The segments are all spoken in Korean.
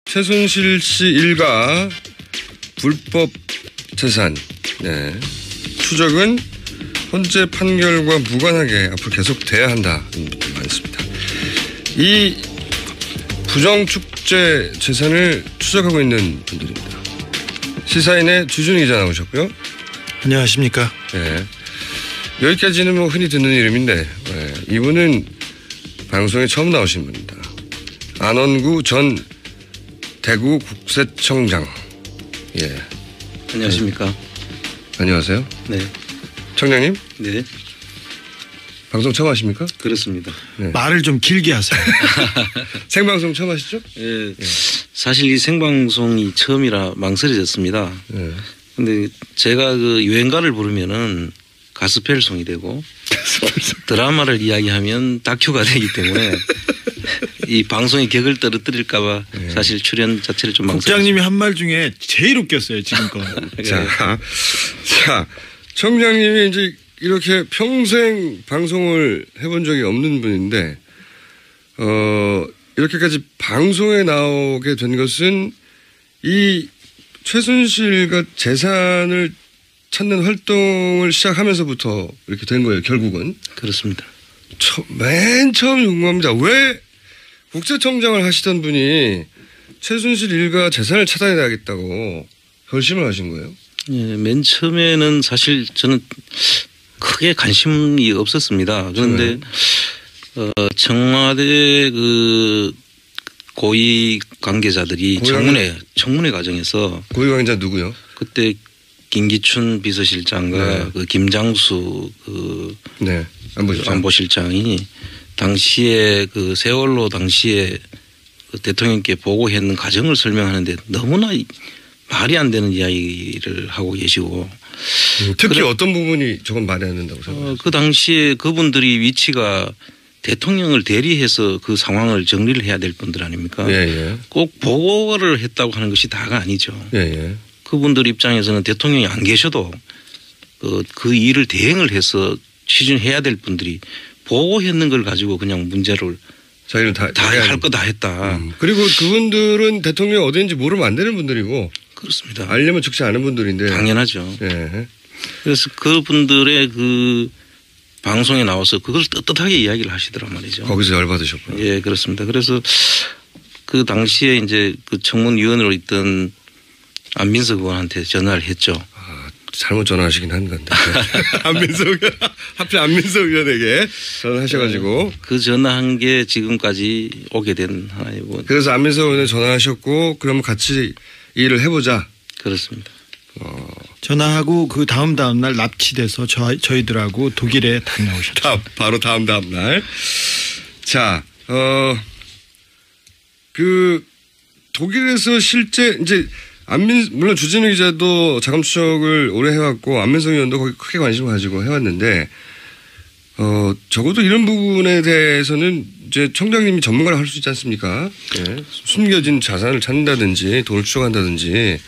최순실 씨 일가 불법 재산 추적은 헌재 판결과 무관하게 앞으로 계속돼야 한다는 분들이 많습니다. 이 부정축제 재산을 추적하고 있는 분들입니다. 시사인의 주준희 기자 나오셨고요. 안녕하십니까. 네. 여기까지는 뭐 흔히 듣는 이름인데 이분은 방송에 처음 나오신 분입니다. 안원구 전 대구 국세청장. 예. 안녕하십니까. 안녕하세요. 네. 청장님? 네. 방송 처음 하십니까? 그렇습니다. 네. 말을 좀 길게 하세요. 생방송 처음 하시죠? 예. 사실 이 생방송이 처음이라 망설여졌습니다. 네. 근데 제가 그 유행가를 부르면은 가스펠송이 되고 드라마를 이야기하면 다큐가 되기 때문에 이 방송의 격을 떨어뜨릴까봐 사실 출연 자체를 좀 망설였습니다. 국장님이 한 말 중에 제일 웃겼어요 지금껏. 자, 청장님이 이제 이렇게 평생 방송을 해본 적이 없는 분인데 이렇게까지 방송에 나오게 된 것은 이 최순실과 재산을 찾는 활동을 시작하면서부터 이렇게 된 거예요. 결국은. 그렇습니다. 맨 처음 궁금합니다. 왜 국세청장을 하시던 분이 최순실 일가 재산을 찾아내야겠다고 결심을 하신 거예요? 예, 맨 처음에는 사실 저는 크게 관심이 없었습니다. 그런데 청와대 그 고위 관계자들이 청문회 과정에서 고위 관계자 누구요? 그때 김기춘 비서실장과 네. 그 김장수 그 네. 안보실장이 당시에 그 세월호 당시에 그 대통령께 보고했는 과정을 설명하는데 너무나 말이 안 되는 이야기를 하고 계시고 특히 어떤 부분이 조금 말이 안 된다고 생각하세요? 그 당시에 그분들이 위치가 대통령을 대리해서 그 상황을 정리를 해야 될 분들 아닙니까? 예. 꼭 보고를 했다고 하는 것이 다가 아니죠. 예. 그분들 입장에서는 대통령이 안 계셔도 그 일을 대행을 해서 추진해야 될 분들이 보고했는 걸 가지고 그냥 문제를 자기는 다 할 거 다 했다. 그리고 그분들은 대통령이 어디인지 모르면 안 되는 분들이고 그렇습니다. 알려면 적지 않은 분들인데. 당연하죠. 예. 그래서 그분들의 그 방송에 나와서 그걸 떳떳하게 이야기를 하시더란 말이죠. 거기서 열받으셨구나. 예, 그렇습니다. 그래서 그 당시에 이제 그 청문위원으로 있던 안민석 의원한테 전화를 했죠. 잘못 전화하시긴 한 건데. 하필 안민석 의원에게 전화하셔가지고. 그 전화한 게 지금까지 오게 된 하나의 뭐. 그래서 안민석 의원에 전화하셨고 그러면 같이 일을 해보자. 그렇습니다. 전화하고 그 다음 날 납치돼서 저희들하고 독일에 다녀오셨죠. 바로 다음 날. 자, 그 독일에서 실제 이제 물론 주진우 기자도 자금 추적을 오래 해왔고 안민석 의원도 거기 크게 관심을 가지고 해왔는데 적어도 이런 부분에 대해서는 이제 청장님이 전문가를 할 수 있지 않습니까? 예. 숨겨진 자산을 찾는다든지 돈을 추적한다든지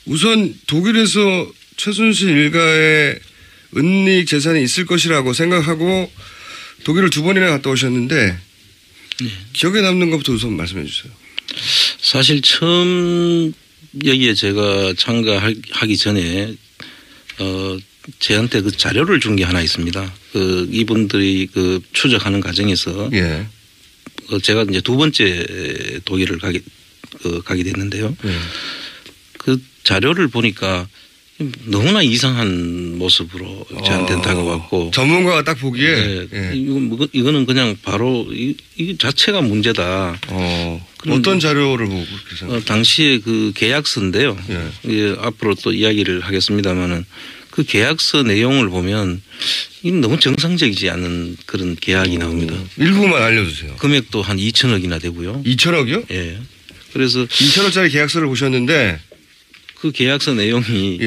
우선 독일에서 최순실 일가의 은닉 재산이 있을 것이라고 생각하고 독일을 2번이나 갔다 오셨는데 기억에 남는 것부터 우선 말씀해 주세요. 사실 처음 여기에 제가 참가하기 전에 저한테 그 자료를 준 게 하나 있습니다. 그 이분들이 그 추적하는 과정에서 예. 제가 이제 2번째 독일을 가게 됐는데요. 그 자료를 보니까 너무나 이상한 모습으로 저한테 다가왔고 전문가가 딱 보기에 이거는 그냥 바로 이 자체가 문제다. 어떤 자료를 보고 그렇게 생각하세요? 당시에 그 계약서인데요. 예, 앞으로 또 이야기를 하겠습니다마는 그 계약서 내용을 보면 이건 너무 정상적이지 않은 그런 계약이 나옵니다. 일부만 알려주세요. 금액도 한 2천억이나 되고요. 2천억이요? 예. 그래서 2천억짜리 계약서를 보셨는데 그 계약서 내용이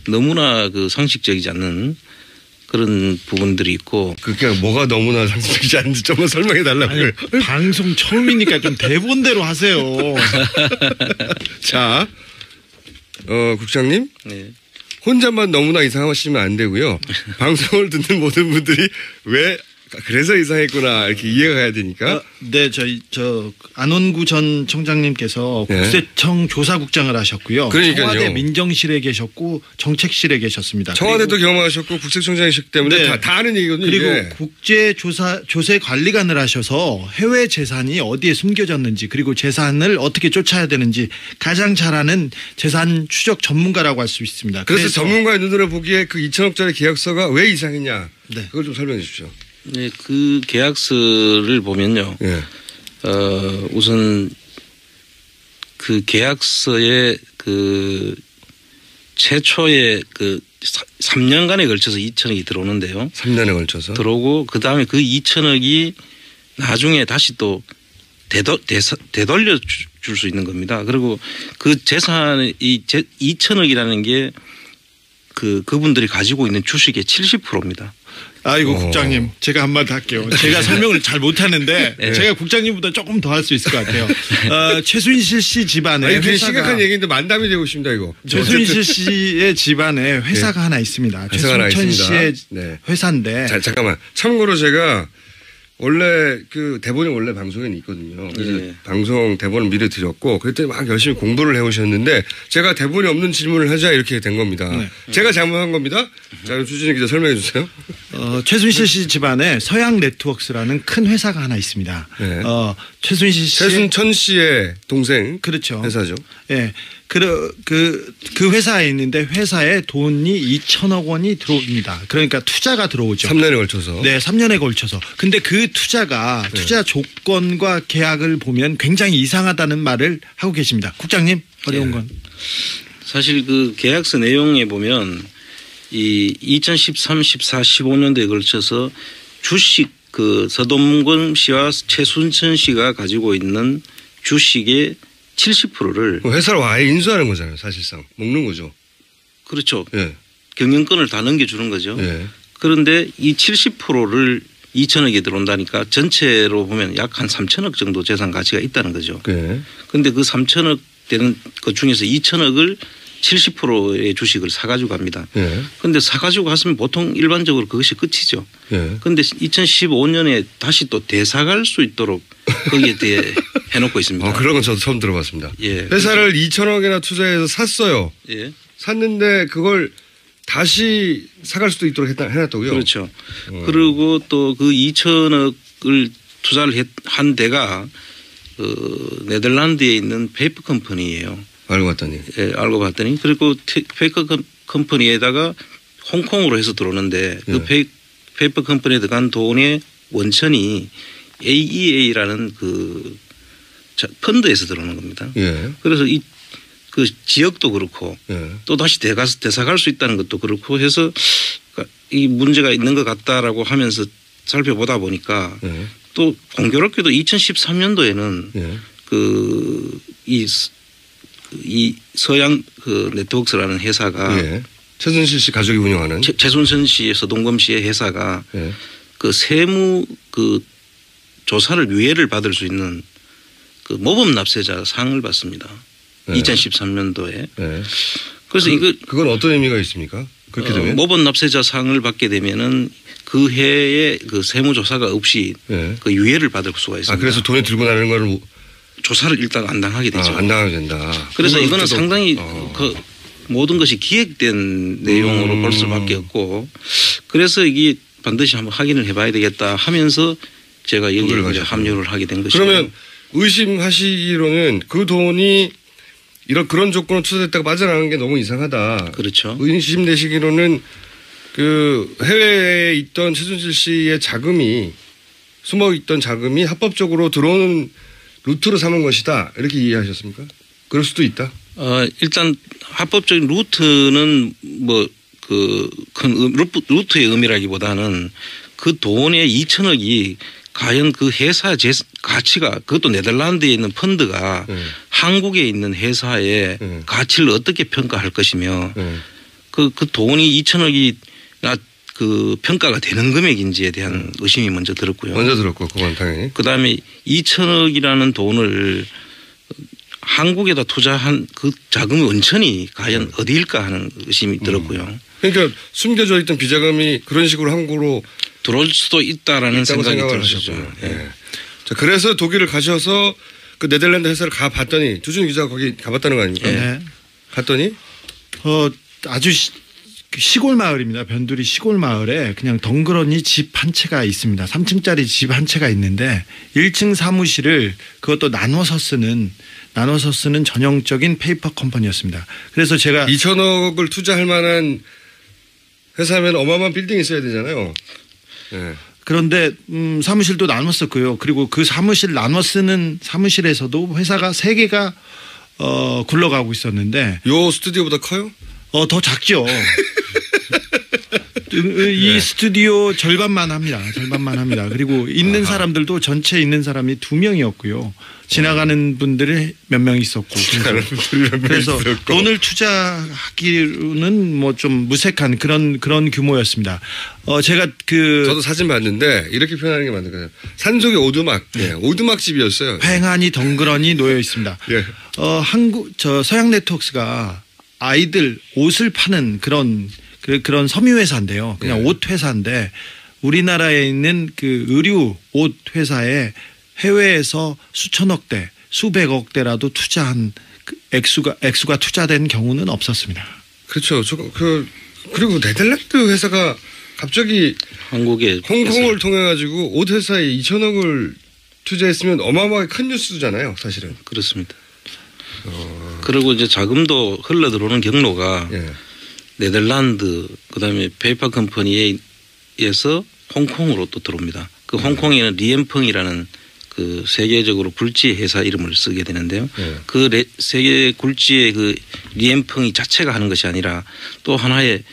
너무나 그 상식적이지 않는 그런 부분들이 있고. 그게 뭐가 너무나 상식적이지 않은지 좀만 설명해 달라고요. 방송 처음이니까 좀 대본대로 하세요. 자, 국장님. 네. 혼자만 너무나 이상하시면 안 되고요. 방송을 듣는 모든 분들이 왜 그래서 이상했구나 이렇게 이해가 가야 되니까. 네, 저 안원구 전 청장님께서 국세청 조사국장을 하셨고요. 그러니까요. 청와대 민정실에 계셨고 정책실에 계셨습니다. 청와대도 경험하셨고 국세청장이셨기 때문에 네. 다 아는 얘기거든요. 그리고 이게. 국제조세관리관을 하셔서 해외 재산이 어디에 숨겨졌는지 그리고 재산을 어떻게 쫓아야 되는지 가장 잘 아는 재산 추적 전문가라고 할 수 있습니다. 그래서 전문가의 눈으로 보기에 그 2천억짜리 계약서가 왜 이상했냐. 네. 그걸 좀 설명해 주십시오. 네, 그 계약서를 보면요. 예. 우선 그 계약서에 그 최초에 그 3년간에 걸쳐서 2천억이 들어오는데요. 3년에 걸쳐서. 들어오고 그다음에 그 2천억이 나중에 다시 또 되돌려 줄 수 있는 겁니다. 그리고 그 재산이 2천억이라는 게 그분들이 가지고 있는 주식의 70%입니다. 아이고 국장님 제가 한마디 할게요. 제가 설명을 잘 못하는데 네. 제가 국장님보다 조금 더 할 수 있을 것 같아요. 최순실 씨 집안에 아니, 회사가 심각한 얘기인데 만담이 되고 있습니다 이거. 최순실 씨의 집안에 회사가 하나 있습니다. 회사가 하나 최순천 있습니다. 씨의 회사인데. 잠깐만. 참고로 제가 원래 그 대본이 원래 방송에 있거든요. 그래서 네. 방송 대본을 미리 드렸고 그랬더니 막 열심히 공부를 해오셨는데 제가 대본이 없는 질문을 하자 이렇게 된 겁니다. 네. 제가 잘못한 겁니다. 자, 그럼 주진우 기자 설명해 주세요. 최순실 씨 집안에 서양 네트워크스라는 큰 회사가 하나 있습니다. 네. 최순천 씨의 동생 그렇죠. 회사죠. 예. 그 회사에 있는데 회사에 돈이 2천억 원이 들어옵니다. 그러니까 투자가 들어오죠. 3년에 걸쳐서. 네, 3년에 걸쳐서. 근데 그 투자가 투자 조건과 계약을 보면 굉장히 이상하다는 말을 하고 계십니다. 국장님, 어려운 건. 사실 그 계약서 내용에 보면 이 2013, 14, 15년도에 걸쳐서 주식 그 서동건 씨와 최순천 씨가 가지고 있는 주식의 70%를 회사를 아예 인수하는 거잖아요. 사실상 먹는 거죠. 그렇죠. 예. 경영권을 다 넘겨주는 거죠. 예. 그런데 이 70%를 2천억이 들어온다니까 전체로 보면 약 한 3천억 정도 재산 가치가 있다는 거죠. 그런데 그 3천억 되는 것 중에서 2천억을 70%의 주식을 사가지고 갑니다. 그런데 사가지고 갔으면 보통 일반적으로 그것이 끝이죠. 그런데 2015년에 다시 또 되사갈 수 있도록 거기에 대해 해놓고 있습니다. 그런 건 저도 처음 들어봤습니다. 예. 회사를 2천억이나 투자해서 샀어요. 예. 샀는데 그걸 다시 사갈 수도 있도록 해놨다고요? 그렇죠. 그리고 또 그 2천억을 투자를 한 데가 네덜란드에 있는 페이퍼 컴퍼니예요. 알고 봤더니. 예, 알고 봤더니 그리고 페이퍼 컴퍼니에다가 홍콩으로 해서 들어오는데 그 페이퍼 컴퍼니에 들어간 돈의 원천이 AEA라는 그 펀드에서 들어오는 겁니다. 예. 그래서 그 지역도 그렇고 예. 또 다시 되사갈 수 있다는 것도 그렇고 해서 이 문제가 있는 것 같다라고 하면서 살펴보다 보니까 예. 또 공교롭게도 2013년도에는 예. 이 서양 그 네트워크스라는 회사가 예. 최순실 씨 가족이 운영하는 최순실 씨의 서동검 씨의 회사가 예. 그 세무 그 조사를 유예를 받을 수 있는 그 모범 납세자 상을 받습니다. 예. 2013년도에. 예. 그래서 그건 어떤 의미가 있습니까? 그렇게 되면 모범 납세자 상을 받게 되면은 그 해에 그 세무 조사가 없이 예. 그 유예를 받을 수가 있습니다. 그래서 돈이 들고 나는 거를 조사를 일단 안 당하게 되죠. 안 당하게 된다. 그래서 이거는 상당히 그 모든 것이 기획된 내용으로 볼 수밖에 없고 그래서 이게 반드시 한번 확인을 해봐야 되겠다 하면서 제가 여기에 이제 합류를 하게 된 것이죠. 그러면 의심하시기로는 그 돈이 그런 조건으로 투자됐다가 빠져나가는 게 너무 이상하다. 그렇죠. 의심되시기로는 그 해외에 있던 최순실 씨의 자금이 숨어 있던 자금이 합법적으로 들어오는 루트로 삼은 것이다. 이렇게 이해하셨습니까? 그럴 수도 있다. 일단 합법적인 루트는 뭐 그 큰 루트의 의미라기보다는 그 돈의 2천억이 과연 그 회사 가치가 그것도 네덜란드에 있는 펀드가 한국에 있는 회사의 가치를 어떻게 평가할 것이며 그 돈이 2천억이 그 평가가 되는 금액인지에 대한 의심이 먼저 들었고요. 먼저 들었고 그건 당연히. 그다음에 2천억이라는 돈을 한국에다 투자한 그 자금의 원천이 과연 어디일까 하는 의심이 들었고요. 그러니까 숨겨져 있던 비자금이 그런 식으로 한국으로 들어올 수도 있다라는 생각이 들었죠. 예. 자, 그래서 독일을 가셔서 그 네덜란드 회사를 가봤더니 주준 기자가 거기 가봤다는 거 아닙니까? 네. 갔더니 아주 시골 마을입니다. 변두리 시골 마을에 그냥 덩그러니 집 한 채가 있습니다. 3층짜리 집 한 채가 있는데 1층 사무실을 그것도 나눠서 쓰는 전형적인 페이퍼 컴퍼니였습니다. 그래서 제가 2천억을 투자할 만한 회사면 어마어마한 빌딩이 있어야 되잖아요. 네. 그런데 사무실도 나눠 썼고요. 그리고 그 사무실 나눠 쓰는 사무실에서도 회사가 3개가 굴러가고 있었는데 요 스튜디오보다 커요? 더 작죠. 이 스튜디오 절반만 합니다. 그리고 있는 사람들도 전체 있는 사람이 2명이었고요. 지나가는 분들이 몇 명 있었고. 그래서 돈을 투자하기로는 뭐 좀 무색한 그런 규모였습니다. 제가 저도 사진 봤는데 이렇게 표현하는 게 맞는 거예요. 산속의 오두막, 오두막 집이었어요. 횡하니 덩그러니 놓여 있습니다. 예. 서양 네트워크스가 아이들 옷을 파는 그런 섬유 회사인데요. 그냥 옷 회사인데 우리나라에 있는 그 의류 옷 회사에 해외에서 수천억 대, 수백억 대라도 투자한 액수가 투자된 경우는 없었습니다. 그렇죠. 그리고 네덜란드 회사가 갑자기 한국에 홍콩을 통해 가지고 옷 회사에 2천억을 투자했으면 어마어마하게 큰 뉴스잖아요, 사실은. 그렇습니다. 그리고 이제 자금도 흘러 들어오는 경로가 네덜란드 그다음에 페이퍼 컴퍼니에서 홍콩으로 또 들어옵니다. 그 홍콩에는 리엠펑이라는 그 세계적으로 굴지 회사 이름을 쓰게 되는데요. 그 세계 굴지의 그 리엠펑이 자체가 하는 것이 아니라 또 하나의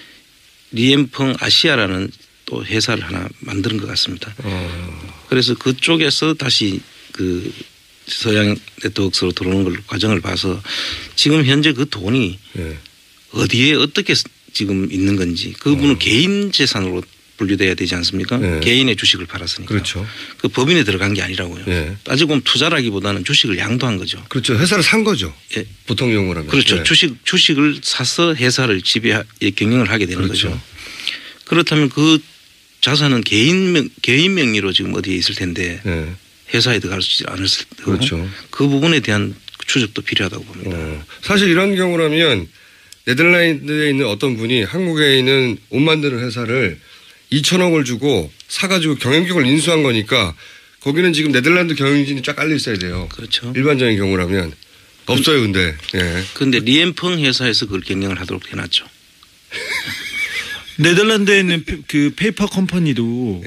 리엠펑 아시아라는 또 회사를 하나 만드는 것 같습니다. 그래서 그쪽에서 다시 그 서양 네트워크스로 들어오는 걸 과정을 봐서 지금 현재 그 돈이 어디에 어떻게 지금 있는 건지 그분은 개인 재산으로 분류돼야 되지 않습니까? 개인의 주식을 팔았으니까. 그렇죠. 그 법인에 들어간 게 아니라고요. 따지고 보면 투자라기보다는 주식을 양도한 거죠. 그렇죠. 회사를 산 거죠. 보통 용어로 하면. 그렇죠. 주식을 사서 회사를 경영을 하게 되는 거죠. 그렇다면 그 자산은 개인 명의로 지금 어디에 있을 텐데 회사에 들어가지 않았을 테고 그렇죠. 그 부분에 대한 추적도 필요하다고 봅니다. 사실 이런 경우라면 네덜란드에 있는 어떤 분이 한국에 있는 옷 만드는 회사를 2천억을 주고 사가지고 경영직을 인수한 거니까 거기는 지금 네덜란드 경영진이 쫙 깔려 있어야 돼요. 그렇죠. 일반적인 경우라면. 없어요, 근데. 그런데 리엠펑 회사에서 그걸 경영을 하도록 해놨죠. 네덜란드에 있는 그 페이퍼 컴퍼니도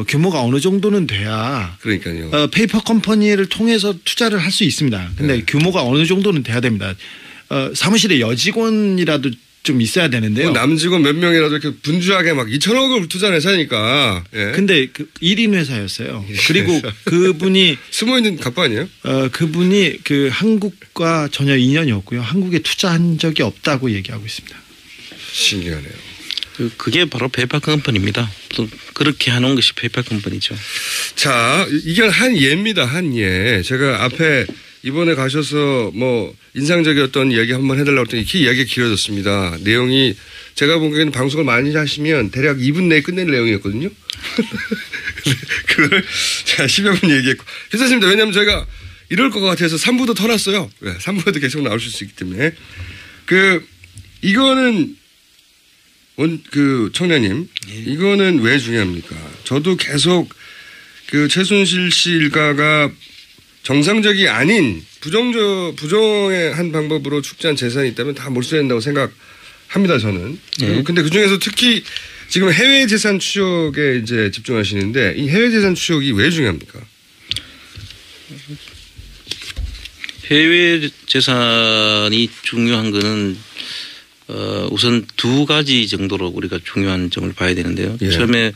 규모가 어느 정도는 돼야 그러니까요. 페이퍼 컴퍼니를 통해서 투자를 할 수 있습니다. 근데 규모가 어느 정도는 돼야 됩니다. 사무실에 여직원이라도 좀 있어야 되는데요. 남직원 몇 명이라도 이렇게 분주하게 막 2천억을 투자한 회사니까. 근데 그 1인 회사였어요. 그리고 그분이 숨어있는 갑부 아니에요? 그분이 그 한국과 전혀 인연이 없고요. 한국에 투자한 적이 없다고 얘기하고 있습니다. 신기하네요. 그게 바로 페이퍼 컴퍼니입니다. 또 그렇게 해놓은 것이 페이퍼 컴퍼니죠. 자, 이게 한 예입니다. 한 예. 제가 앞에 이번에 가셔서 뭐 인상적이었던 이야기 한번 해달라고 했더니 이야기가 길어졌습니다. 내용이 제가 보기에는 방송을 많이 하시면 대략 2분 내에 끝낼 내용이었거든요. 그걸 제가 10여 분 얘기했고. 괜찮습니다. 왜냐하면 저희가 이럴 것 같아서 3부도 터놨어요. 3부에도 계속 나올 수 있기 때문에. 이거는 청장님, 이거는 왜 중요합니까? 저도 계속 그 최순실 씨 일가가 정상적이 아닌 부정의 한 방법으로 축제한 재산이 있다면 다 몰수해야 된다고 생각합니다, 저는. 근데 그 중에서 특히 지금 해외 재산 추적에 이제 집중하시는데 이 해외 재산 추적이 왜 중요합니까? 해외 재산이 중요한 거는 우선 2가지 정도로 우리가 중요한 점을 봐야 되는데요. 처음에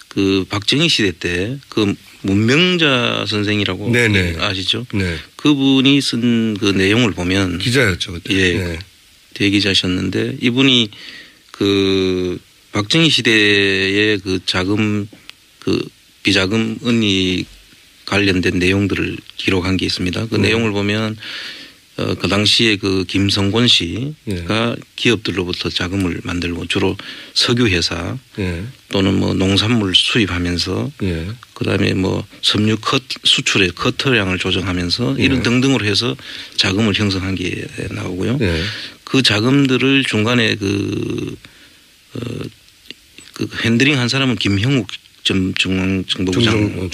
그 박정희 시대 때 그 문명자 선생이라고 아시죠? 그분이 쓴 그 내용을 보면 기자였죠 그때. 대기자셨는데 이분이 그 박정희 시대의 그 자금 그 비자금 은닉 관련된 내용들을 기록한 게 있습니다. 그 내용을 보면 그 당시에 그 김성곤 씨가 예. 기업들로부터 자금을 만들고 주로 석유 회사 예. 또는 뭐 농산물 수입하면서 예. 그다음에 뭐 섬유 수출의 커터량을 조정하면서 이런 예. 등등으로 해서 자금을 형성한 게 나오고요. 예. 그 자금들을 중간에 그 핸들링 한 사람은 김형욱 전 중앙정보부장으로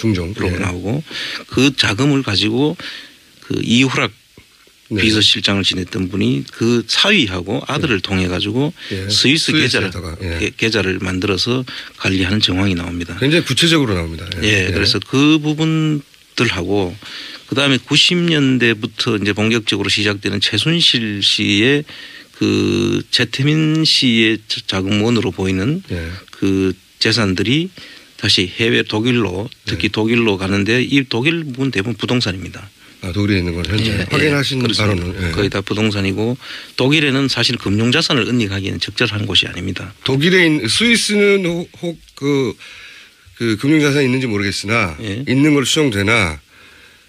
예. 나오고 그 자금을 가지고 그 이후락 네. 비서실장을 지냈던 분이 그 사위하고 아들을 통해 가지고 예. 스위스 예. 계좌를 만들어서 관리하는 정황이 나옵니다. 굉장히 구체적으로 나옵니다. 예. 예. 그래서 그 부분들하고 그다음에 90년대부터 이제 본격적으로 시작되는 최순실 씨의 그 최태민 씨의 자금원으로 보이는 예. 그 재산들이 다시 해외 독일로 특히 독일로 가는데 이 독일 부분 대부분 부동산입니다. 아, 독일에 있는 건 현재 예, 확인하신 바로는 거의 다 부동산이고 독일에는 사실 금융자산을 은닉하기에는 적절한 곳이 아닙니다. 독일에 있는 스위스는 혹 그 금융자산이 있는지 모르겠으나 예. 있는 걸 추정되나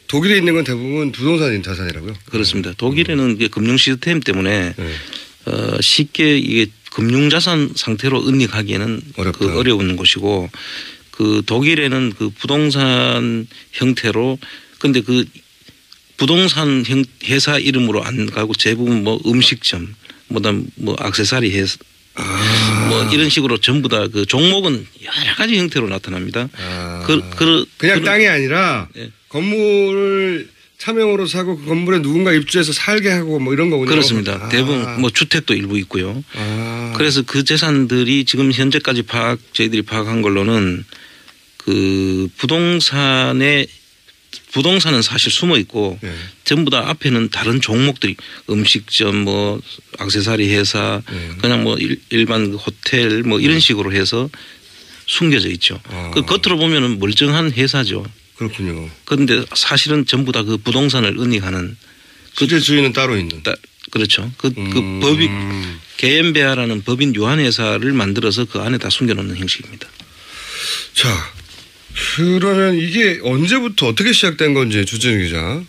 독일에 있는 건 대부분 부동산 자산이라고요? 그렇습니다. 독일에는 금융 시스템 때문에 쉽게 이게 금융자산 상태로 은닉하기에는 그 어려운 곳이고 그 독일에는 그 부동산 형태로 근데 그 부동산 회사 이름으로 안 가고 대부분 뭐 음식점, 뭐 액세서리 회사, 뭐 이런 식으로 전부 다 그 종목은 여러 가지 형태로 나타납니다. 그냥 땅이 아니라 예. 건물을 차명으로 사고 그 건물에 누군가 입주해서 살게 하고 뭐 이런 거군요. 그렇습니다. 대부분 뭐 주택도 일부 있고요. 그래서 그 재산들이 지금 현재까지 저희들이 파악한 걸로는 그 부동산은 사실 숨어 있고 네. 전부 다 앞에는 다른 종목들이 음식점 뭐 액세서리 회사 그냥 뭐 일반 호텔 뭐 이런 식으로 해서 숨겨져 있죠. 그 겉으로 보면은 멀쩡한 회사죠. 그렇군요. 그런데 사실은 전부 다 그 부동산을 은닉하는 실제 주인은 따로 있는. 그렇죠. 그 법이 개엠베아라는 법인 유한회사를 만들어서 그 안에 다 숨겨놓는 형식입니다. 자. 그러면 이게 언제부터 어떻게 시작된 건지 주진우 기자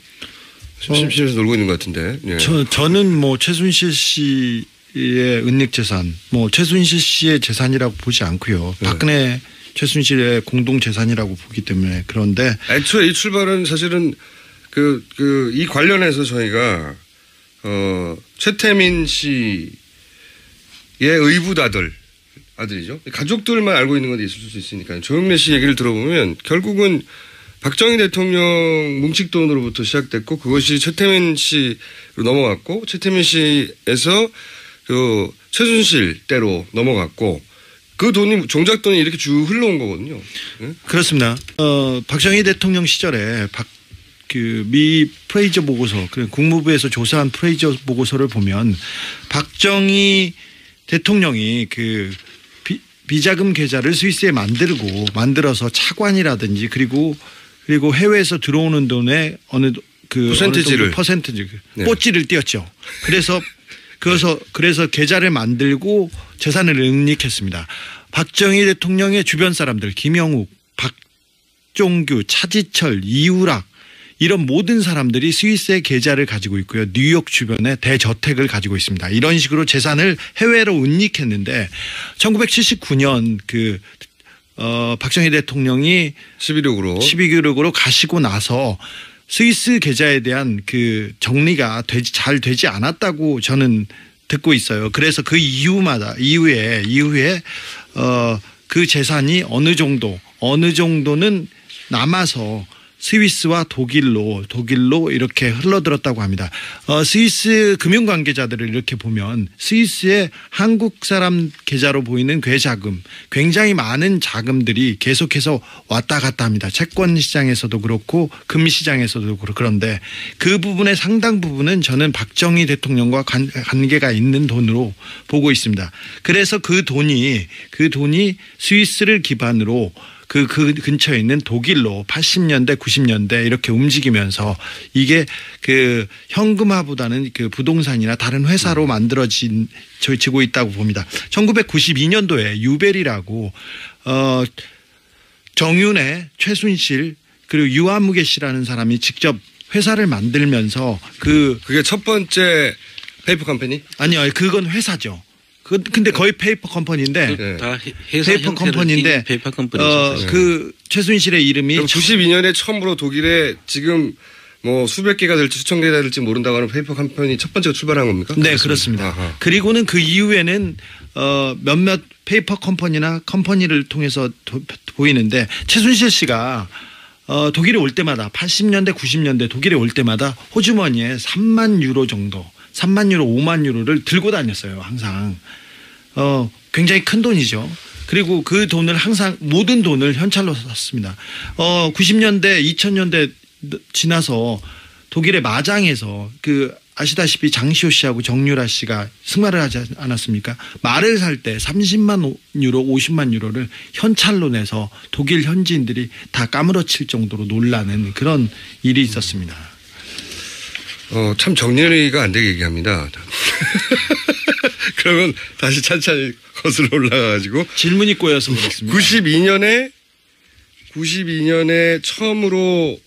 심심해서 놀고 있는 것 같은데. 예. 저는 뭐 최순실 씨의 은닉 재산, 뭐 최순실 씨의 재산이라고 보지 않고요. 박근혜 최순실의 공동 재산이라고 보기 때문에 그런데 애초에 이 출발은 사실은 이 관련해서 저희가 최태민 씨의 의붓아들. 아들이죠. 가족들만 알고 있는 건 있을 수 있으니까요. 조영래 씨 얘기를 들어보면 결국은 박정희 대통령 뭉식 돈으로부터 시작됐고 그것이 최태민 씨로 넘어갔고 최태민 씨에서 그 최순실 때로 넘어갔고 그 돈이 종작 돈이 이렇게 쭉 흘러온 거거든요. 네? 그렇습니다. 박정희 대통령 시절에 미 프레이저 보고서, 국무부에서 조사한 프레이저 보고서를 보면 박정희 대통령이 비자금 계좌를 스위스에 만들어서 차관이라든지 그리고 해외에서 들어오는 돈의 퍼센티지 네. 뽀찌를 띄었죠. 그래서 계좌를 만들고 재산을 은닉했습니다. 박정희 대통령의 주변 사람들 김영욱, 박종규, 차지철, 이우락 이런 모든 사람들이 스위스의 계좌를 가지고 있고요. 뉴욕 주변에 대저택을 가지고 있습니다. 이런 식으로 재산을 해외로 은닉했는데 1979년 박정희 대통령이 12.6으로 가시고 나서 스위스 계좌에 대한 그 정리가 잘 되지 않았다고 저는 듣고 있어요. 그래서 그 이후에 그 재산이 어느 정도는 남아서 스위스와 독일로 이렇게 흘러들었다고 합니다. 스위스 금융 관계자들을 이렇게 보면 스위스의 한국 사람 계좌로 보이는 괴자금, 굉장히 많은 자금들이 계속해서 왔다 갔다 합니다. 채권 시장에서도 그렇고 금 시장에서도 그렇고. 그런데 그 부분의 상당 부분은 저는 박정희 대통령과 관계가 있는 돈으로 보고 있습니다. 그래서 그 돈이 스위스를 기반으로 그 근처에 있는 독일로 80년대, 90년대 이렇게 움직이면서 이게 그 현금화보다는 그 부동산이나 다른 회사로 만들어지고 있다고 봅니다. 1992년도에 유벨이라고 정윤회, 최순실 그리고 유아무개 씨라는 사람이 직접 회사를 만들면서 그게 첫 번째 페이퍼 컴퍼니? 아니요, 그건 회사죠. 근데 거의 페이퍼 컴퍼니인데 네. 다 회사 페이퍼 컴퍼니인데 페이퍼 컴퍼니죠. 그 최순실의 이름이 92년에 처음으로 독일에 지금 뭐 수백 개가 될지 수천 개가 될지 모른다고 하는 페이퍼 컴퍼니 첫 번째가 출발한 겁니까? 네, 그렇습니다. 아하. 그리고는 그 이후에는 몇몇 페이퍼 컴퍼니나 컴퍼니를 통해서 보이는데 최순실 씨가 독일에 올 때마다 80년대 90년대 독일에 올 때마다 호주머니에 3만 유로 정도 3만 유로 5만 유로를 들고 다녔어요. 항상. 굉장히 큰 돈이죠. 그리고 그 돈을 항상 모든 돈을 현찰로 썼습니다. 90년대 2000년대 지나서 독일의 마장에서 아시다시피 장시호 씨하고 정유라 씨가 승마를 하지 않았습니까? 말을 살 때 30만 유로 50만 유로를 현찰로 내서 독일 현지인들이 다 까무러칠 정도로 놀라는 그런 일이 있었습니다. 참 정리가 안 되게 얘기합니다. 그러면 다시 찬찬히 거슬러 올라가가지고 질문이 꼬여서 그렇습니다. 92년에 처음으로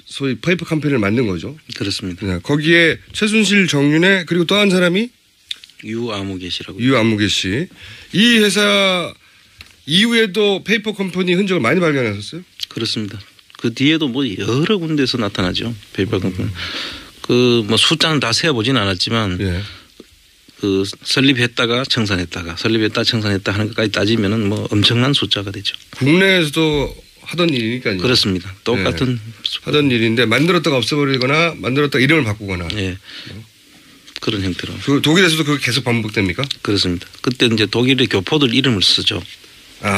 소위 페이퍼 컴퍼니를 만든 거죠. 그렇습니다. 거기에 최순실, 정윤회 그리고 또 한 사람이 유아무개 씨라고. 유아무개 씨. 이 회사 이후에도 페이퍼 컴퍼니 흔적을 많이 발견하셨어요? 그렇습니다. 그 뒤에도 뭐 여러 군데서 나타나죠. 페이퍼 컴퍼니. 뭐 숫자는 다 세어보진 않았지만 예. 설립했다가 청산했다가 설립했다 청산했다 하는 것까지 따지면은 뭐 엄청난 숫자가 되죠. 국내에서도 하던 일이니까요. 그렇습니다. 똑같은 네. 하던 일인데 만들었다가 없애버리거나 만들었다가 이름을 바꾸거나. 예. 그런 형태로. 독일에서도 그게 계속 반복됩니까? 그렇습니다. 그때 이제 독일의 교포들 이름을 쓰죠.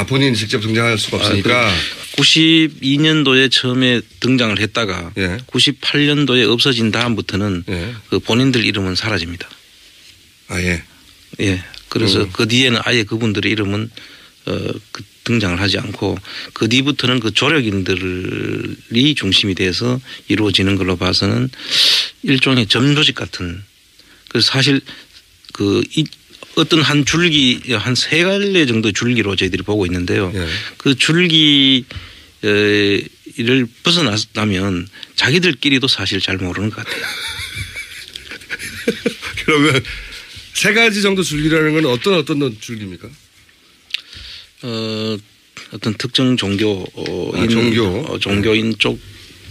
본인이 직접 등장할 수가 없으니까. 92년도에 처음에 등장을 했다가 예. 98년도에 없어진 다음부터는 예. 그 본인들 이름은 사라집니다. 예. 예. 그래서 그 뒤에는 아예 그분들의 이름은 등장을 하지 않고 그 뒤부터는 그 조력인들이 중심이 돼서 이루어지는 걸로 봐서는 일종의 점조직 같은. 그래서 사실 어떤 한 줄기 한 세 갈래 정도 줄기로 저희들이 보고 있는데요. 예. 그 줄기를 벗어나면 자기들끼리도 사실 잘 모르는 것 같아요. 그러면 세 가지 정도 줄기라는 건 어떤 줄기입니까? 어떤 특정 종교인 쪽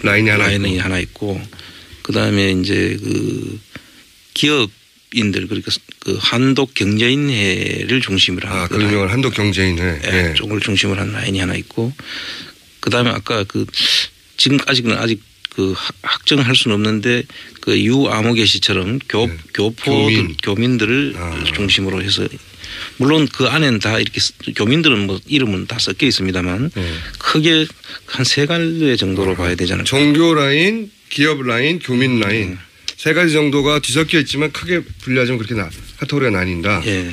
라인이 하나 있고 그다음에 이제 기업인들 그러니까 한독 경제인회를 중심으로 한 그 유명한 한독 경제인회 예. 쪽을 중심으로 한 라인이 하나 있고 그다음에 아까 지금까지는 아직 확정할 수는 없는데 유아무개 씨처럼 교민들을 중심으로 해서 물론 그 안에는 다 이렇게 교민들은 뭐 이름은 다 섞여 있습니다만 크게 한 세 갈래 정도로 봐야 되지 않을까. 종교 라인, 기업 라인, 교민 라인 세 가지 정도가 뒤섞여 있지만 크게 분류하자면 그렇게 카테고리가 나뉜다. 예.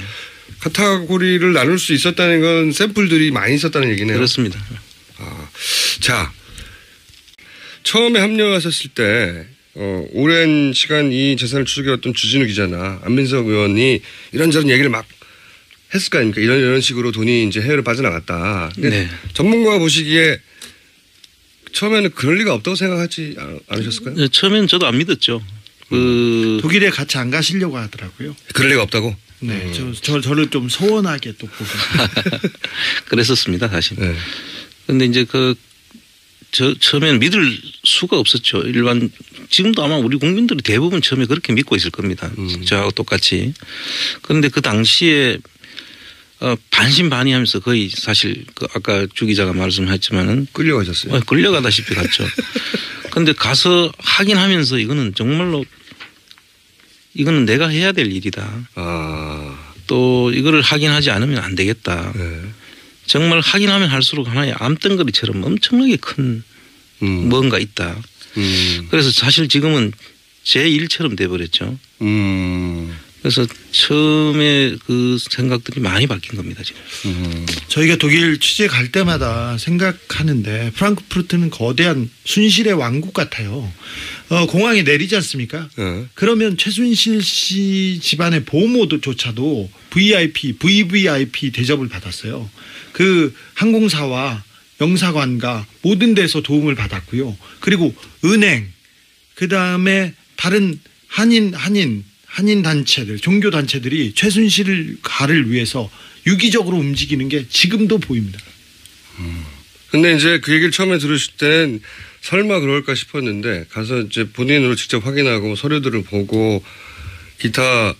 카테고리를 나눌 수 있었다는 건 샘플들이 많이 있었다는 얘기네요. 그렇습니다. 자, 처음에 합류하셨을 때 오랜 시간 이 재산을 추적해왔던 주진우 기자나 안민석 의원이 이런저런 얘기를 막 했을 거 아닙니까? 이런 식으로 돈이 이제 해외로 빠져나갔다. 네. 전문가가 보시기에 처음에는 그럴 리가 없다고 생각하지 않으셨을까요? 네, 처음에는 저도 안 믿었죠. 독일에 같이 안 가시려고 하더라고요. 그럴 리가 없다고? 네. 저를 좀 소원하게 또 보고. 그랬었습니다, 사실. 네. 근데 이제 처음에는 믿을 수가 없었죠. 지금도 아마 우리 국민들이 대부분 처음에 그렇게 믿고 있을 겁니다. 저하고 똑같이. 그런데 그 당시에 반신반의하면서 거의 사실 아까 주 기자가 말씀하셨지만은 끌려가셨어요. 끌려가다시피 갔죠. 그런데 가서 확인하면서 이거는 정말로 이거는 내가 해야 될 일이다. 또 이거를 확인하지 않으면 안 되겠다. 네. 정말 확인하면 할수록 하나의 암덩어리처럼 엄청나게 큰 뭔가 있다. 그래서 사실 지금은 제 일처럼 돼버렸죠. 그래서 처음에 그 생각들이 많이 바뀐 겁니다, 지금. 저희가 독일 취재 갈 때마다 생각하는데 프랑크푸르트는 거대한 순실의 왕국 같아요. 공항에 내리지 않습니까? 그러면 최순실 씨 집안의 보모조차도 VVIP 대접을 받았어요. 그 항공사와 영사관과 모든 데서 도움을 받았고요. 그리고 은행, 그 다음에 다른 한인 단체들, 종교 단체들이 최순실 가를 위해서 유기적으로 움직이는 게 지금도 보입니다. 근데 이제 그 얘기를 처음에 들으실 때는 설마 그럴까 싶었는데 가서 이제 본인으로 직접 확인하고 서류들을 보고 기타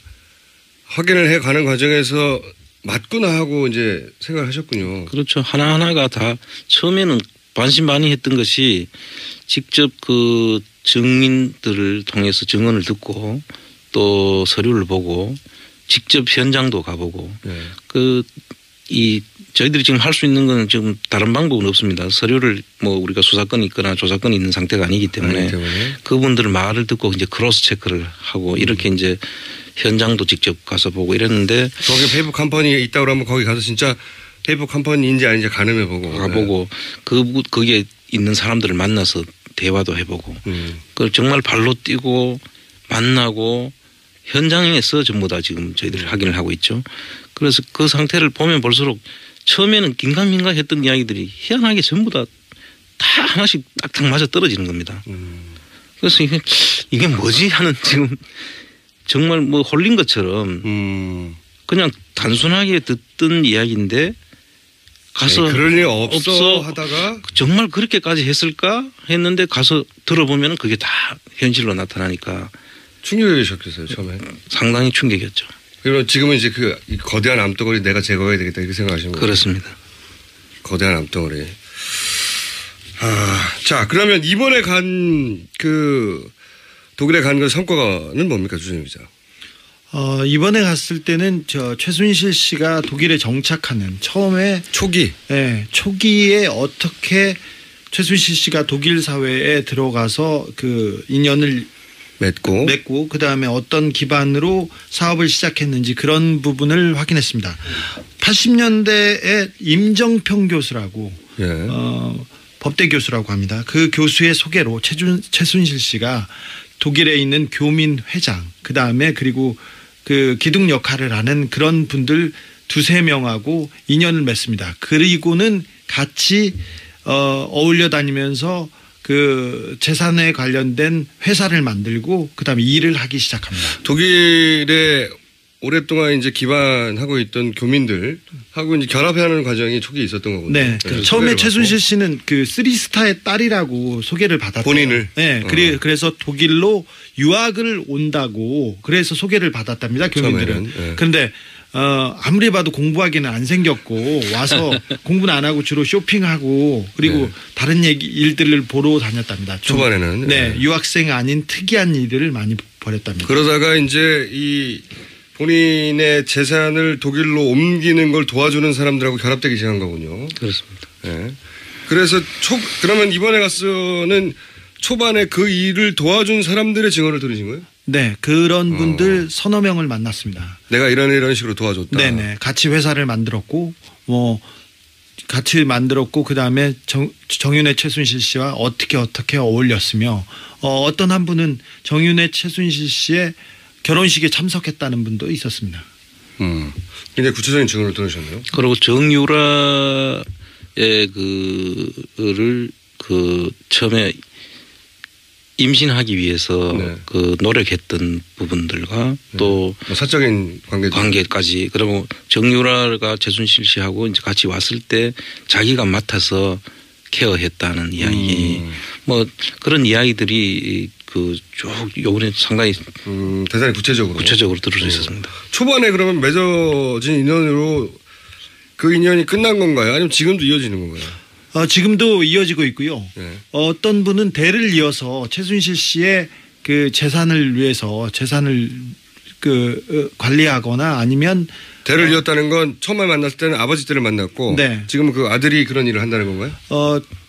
확인을 해 가는 과정에서 맞구나 하고 이제 생각을 하셨군요. 그렇죠. 하나하나가 다 처음에는 반신반의했던 것이 직접 그 증인들을 통해서 증언을 듣고 또 서류를 보고 직접 현장도 가보고 저희들이 지금 할 수 있는 건 지금 다른 방법은 없습니다. 서류를 뭐 우리가 수사권이 있거나 조사권이 있는 상태가 아니기 때문에 그분들 말을 듣고 이제 크로스 체크를 하고 이렇게 이제 현장도 직접 가서 보고 이랬는데 거기 페이퍼 컴퍼니에 있다고 하면 거기 가서 진짜 페이퍼 컴퍼니인지 아닌지 가늠해보고 가보고 거기에 있는 사람들을 만나서 대화도 해보고 그걸 정말 발로 뛰고 만나고 현장에서 전부 다 지금 저희들이 확인을 하고 있죠. 그래서 그 상태를 보면 볼수록 처음에는 긴가민가 했던 이야기들이 희한하게 전부 다 하나씩 딱딱 맞아 떨어지는 겁니다. 그래서 이게 뭐지 하는 지금 정말 뭐 홀린 것처럼 그냥 단순하게 듣던 이야기인데 가서 그럴 일 없어 하다가 정말 그렇게까지 했을까 했는데 가서 들어보면 그게 다 현실로 나타나니까 충격이셨겠어요 처음에. 상당히 충격이었죠. 그리고 지금은 이제 그 거대한 암덩어리 내가 제거해야 되겠다 이렇게 생각하시는 거예요? 그렇습니다. 거대한 암덩어리. 자 그러면 이번에 간 독일에 간 그 성과는 뭡니까 주진우 기자? 이번에 갔을 때는 최순실 씨가 독일에 정착하는 처음에 초기에 어떻게 최순실 씨가 독일 사회에 들어가서 그 인연을 맺고 그 다음에 어떤 기반으로 사업을 시작했는지 그런 부분을 확인했습니다. 80년대에 임정평 교수라고 법대 교수라고 합니다. 그 교수의 소개로 최순실 씨가 독일에 있는 교민 회장 그 다음에 그리고 그 기둥 역할을 하는 그런 분들 2-3명하고 인연을 맺습니다. 그리고는 같이 어울려 다니면서 그 재산에 관련된 회사를 만들고 그다음에 일을 하기 시작합니다. 독일에 오랫동안 이제 기반하고 있던 교민들하고 이제 결합하는 과정이 초기에 있었던 거군요. 네. 처음에 최순실 씨는 그 3스타의 딸이라고 소개를 받았어요. 본인을. 네. 그래서 독일로 유학을 온다고 그래서 소개를 받았답니다. 교민들은. 그런데 아무리 봐도 공부하기는 안 생겼고 와서 공부는 안 하고 주로 쇼핑하고 그리고 다른 일들을 보러 다녔답니다. 초반에는. 네. 유학생 아닌 특이한 일들을 많이 벌였답니다. 그러다가 이제 이 본인의 재산을 독일로 옮기는 걸 도와주는 사람들하고 결합되기 시작한 거군요. 그렇습니다. 네. 그래서 그러면 이번에 가서는 초반에 그 일을 도와준 사람들의 증언을 들으신 거예요? 네, 그런 분들 서너 명을 만났습니다. 내가 이런 식으로 도와줬다. 네네, 같이 회사를 만들었고, 그 다음에 정윤회 최순실 씨와 어떻게 어울렸으며, 어떤 한 분은 정윤회 최순실 씨의 결혼식에 참석했다는 분도 있었습니다. 굉장히 구체적인 증언을 들으셨네요. 그리고 정유라의 처음에 임신하기 위해서 그 노력했던 부분들과 또 사적인 관계까지 그리고 정유라가 최순실 씨하고 이제 같이 왔을 때 자기가 맡아서 케어했다는 이야기 뭐 그런 이야기들이 그 쭉 요번에 상당히 대단히 구체적으로 들을 수 있었습니다. 초반에 그러면 맺어진 인연으로 그 인연이 끝난 건가요? 아니면 지금도 이어지는 건가요? 지금도 이어지고 있고요. 어떤 분은 대를 이어서 최순실 씨의 그 재산을 위해서 재산을 관리하거나 아니면 대를 이었다는 건 처음에 만났을 때는 아버지 때를 만났고 지금은 그 아들이 그런 일을 한다는 건가요?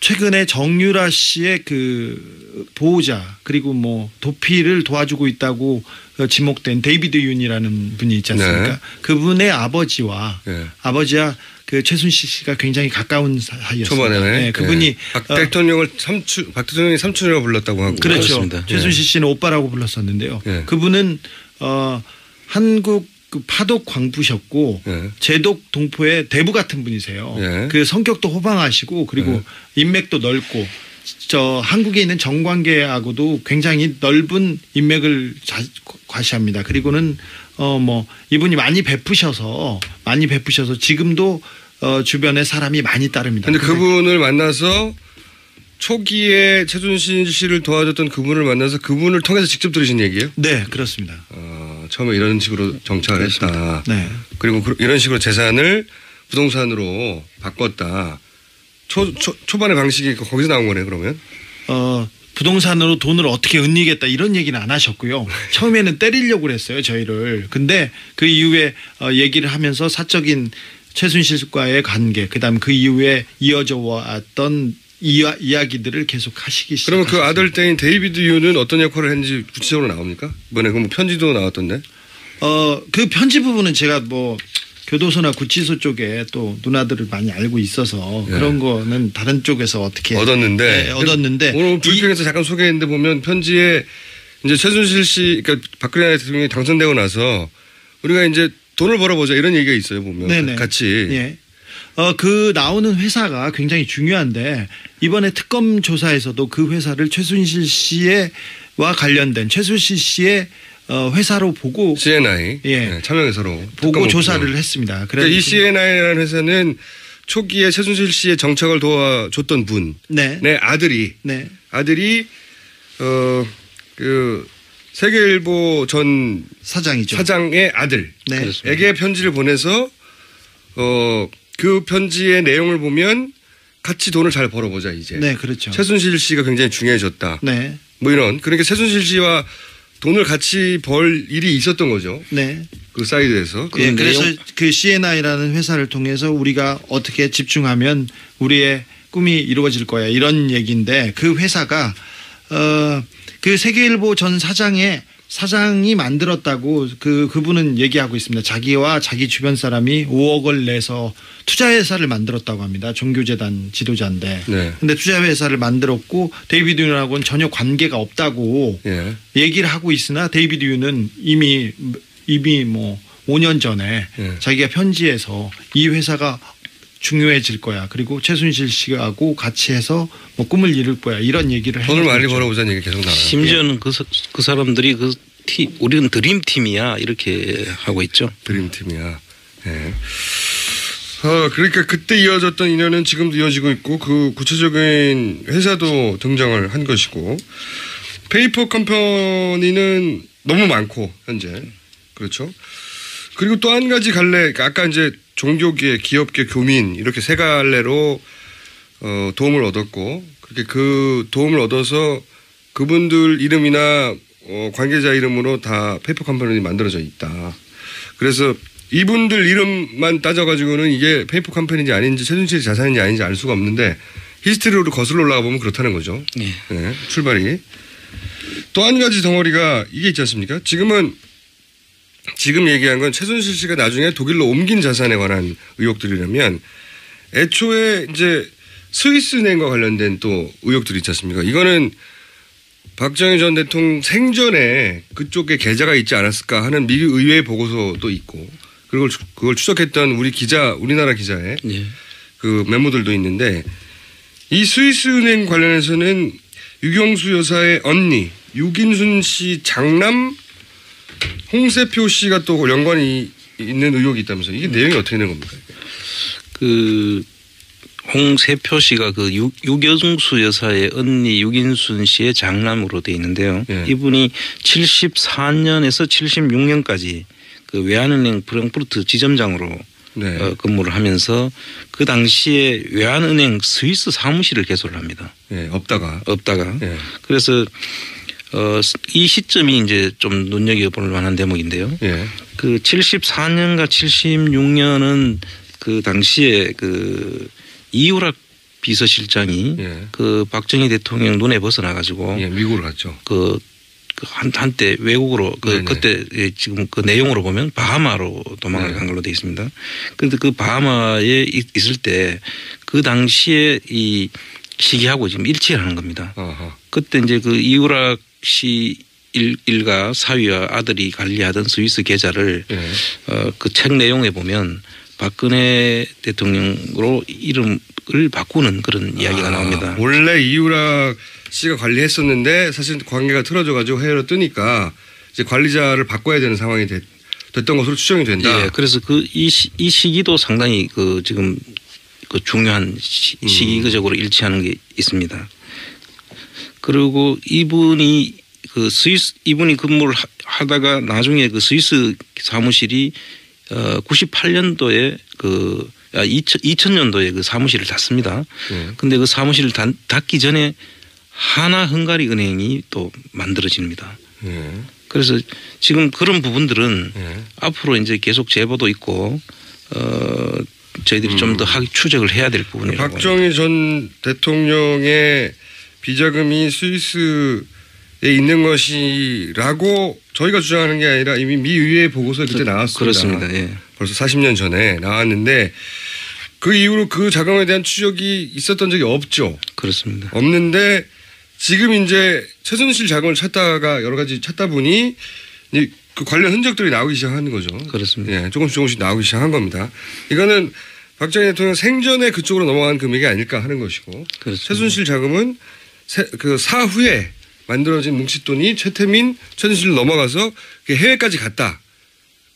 최근에 정유라 씨의 그 보호자 그리고 뭐 도피를 도와주고 있다고 지목된 데이비드 윤이라는 분이 있지 않습니까? 그분의 아버지와 그 최순실 씨가 굉장히 가까운 사이였습니다. 초반에는 그분이 박 대통령이 삼촌이라고 불렀다고 하고 그렇죠. 최순실 씨는 오빠라고 불렀었는데요. 그분은 한국 그 파독 광부셨고 예. 제독 동포의 대부 같은 분이세요. 예. 그 성격도 호방하시고 그리고 인맥도 넓고 저 한국에 있는 정관계하고도 굉장히 넓은 인맥을 과시합니다. 그리고는 뭐 이분이 많이 베푸셔서 지금도 주변에 사람이 많이 따릅니다. 근데 그분을 만나서 초기에 최순실 씨를 도와줬던 그분을 만나서 그분을 통해서 직접 들으신 얘기예요? 네, 그렇습니다. 처음에 이런 식으로 정착을 했다. 네. 그리고 이런 식으로 재산을 부동산으로 바꿨다. 초반의 방식이 거기서 나온 거네, 그러면? 부동산으로 돈을 어떻게 은닉했다 이런 얘기는 안 하셨고요. 처음에는 때리려고 그랬어요, 저희를. 근데 그 이후에 얘기를 하면서 사적인 최순실과의 관계, 그다음 그 이후에 이어져 왔던 이야기들을 계속 하시기 시작하셨습니다. 그러면 그 아들 때인 데이비드 유는 어떤 역할을 했는지 구체적으로 나옵니까? 이번에 그 편지도 나왔던데? 그 편지 부분은 제가 뭐 교도소나 구치소 쪽에 또 누나들을 많이 알고 있어서 그런 거는 다른 쪽에서 어떻게 얻었는데 오늘 브리핑에서 잠깐 소개했는데 보면 편지에 이제 최순실 씨, 그러니까 박근혜 대통령이 당선되고 나서 우리가 이제 돈을 벌어보자 이런 얘기가 있어요, 보면. 네네. 같이. 예. 그 나오는 회사가 굉장히 중요한데 이번에 특검 조사에서도 그 회사를 최순실 씨와 관련된 최순실 씨의 회사로 보고 CNI 예. 참여회사로 보고 조사를 했습니다. 그러니까 이 CNI라는 회사는 초기에 최순실 씨의 정착을 도와줬던 분, 네 아들이 그 세계일보 전 사장의 아들에게 편지를 보내서 그 편지의 내용을 보면 같이 돈을 잘 벌어보자 이제. 네, 그렇죠. 최순실 씨가 굉장히 중요해졌다. 네. 뭐 이런. 그러니까 최순실 씨와 돈을 같이 벌 일이 있었던 거죠. 네. 그 사이드에서. 예, 그래서 그 CNI라는 회사를 통해서 우리가 어떻게 집중하면 우리의 꿈이 이루어질 거야 이런 얘기인데 그 회사가 그 세계일보 전 사장이 만들었다고 그분은 얘기하고 있습니다. 자기와 자기 주변 사람이 5억을 내서 투자회사를 만들었다고 합니다. 종교재단 지도자인데. 네. 근데 투자회사를 만들었고 데이비드 윤하고는 전혀 관계가 없다고 얘기를 하고 있으나 데이비드 윤은 이미 뭐 5년 전에 자기가 편지에서 이 회사가 중요해질 거야. 그리고 최순실 씨하고 같이 해서 뭐 꿈을 이룰 거야. 이런 얘기를 돈을 많이 벌어보자는 얘기 계속 나와요. 심지어는 그 사람들이 우리는 드림팀이야 이렇게 하고 있죠. 드림팀이야. 네. 그러니까 그때 이어졌던 인연은 지금도 이어지고 있고 그 구체적인 회사도 등장을 한 것이고 페이퍼 컴퍼니는 너무 많고 현재 그렇죠. 그리고 또 한 가지 갈래 아까 이제 종교계, 기업계, 교민 이렇게 세 갈래로 도움을 얻었고 그렇게 그 도움을 얻어서 그분들 이름이나 관계자 이름으로 다 페이퍼 컴퍼니 만들어져 있다. 그래서 이분들 이름만 따져가지고는 이게 페이퍼 컴퍼니인지 아닌지 최순실 자산인지 아닌지 알 수가 없는데 히스토리로 거슬러 올라가 보면 그렇다는 거죠. 네, 출발이. 또 한 가지 덩어리가 이게 있지 않습니까? 지금 얘기한 건 최순실 씨가 나중에 독일로 옮긴 자산에 관한 의혹들이라면 애초에 이제 스위스은행과 관련된 또 의혹들이 있지 않습니까? 이거는 박정희 전 대통령 생전에 그쪽에 계좌가 있지 않았을까 하는 미국 의회 보고서도 있고 그걸 추적했던 우리나라 기자의 그 메모들도 있는데 이 스위스은행 관련해서는 유경수 여사의 언니 유긴순 씨 장남 홍세표 씨가 또 연관이 있는 의혹이 있다면서 이게 내용이 어떻게 되는 겁니까? 그 홍세표 씨가 그 유경수 여사의 언니 유긴순 씨의 장남으로 돼 있는데요. 이분이 74년에서 76년까지 그 외환은행 프랑크푸르트 지점장으로 근무를 하면서 그 당시에 외환은행 스위스 사무실을 개설을 합니다. 없다가. 그래서 이 시점이 이제 좀 눈여겨볼 만한 대목인데요. 그 74년과 76년은 그 당시에 그 이우락 비서실장이 그 박정희 대통령 눈에 벗어나가지고 미국으로 갔죠. 한때 외국으로 그때 지금 그 내용으로 보면 바하마로 도망을 간 걸로 돼 있습니다. 그런데 그 바하마에 있을 때 그 당시에 이 시기하고 지금 일치를 하는 겁니다. 그때 이제 그 이우락 씨 일가 사위와 아들이 관리하던 스위스 계좌를 그 책 내용에 보면 박근혜 대통령으로 이름을 바꾸는 그런 이야기가 나옵니다. 원래 이유락 씨가 관리했었는데 사실 관계가 틀어져가지고 해외로 뜨니까 이제 관리자를 바꿔야 되는 상황이 됐던 것으로 추정이 된다. 예, 그래서 이 시기도 상당히 그 지금 그 중요한 시기적으로 일치하는 게 있습니다. 그리고 이분이 근무를 하다가 나중에 그 스위스 사무실이 98년도에 2000년도에 그 사무실을 닫습니다. 근데 그 사무실을 닫기 전에 하나 헝가리 은행이 또 만들어집니다. 그래서 지금 그런 부분들은 앞으로 이제 계속 제보도 있고 저희들이 좀 더 추적을 해야 될 부분이라고. 박정희 전 대통령의 비자금이 스위스에 있는 것이라고 저희가 주장하는 게 아니라 이미 미 의회 보고서에 그때 나왔습니다. 그렇습니다. 예. 벌써 40년 전에 나왔는데 그 이후로 그 자금에 대한 추적이 있었던 적이 없죠. 그렇습니다. 없는데 지금 이제 최순실 자금을 찾다가 여러 가지 찾다 보니 그 관련 흔적들이 나오기 시작하는 거죠. 그렇습니다. 예, 조금씩 나오기 시작한 겁니다. 이거는 박정희 대통령 생전에 그쪽으로 넘어간 금액이 아닐까 하는 것이고 그렇습니다. 최순실 자금은 그 사후에 만들어진 뭉칫돈이 최순실 넘어가서 해외까지 갔다.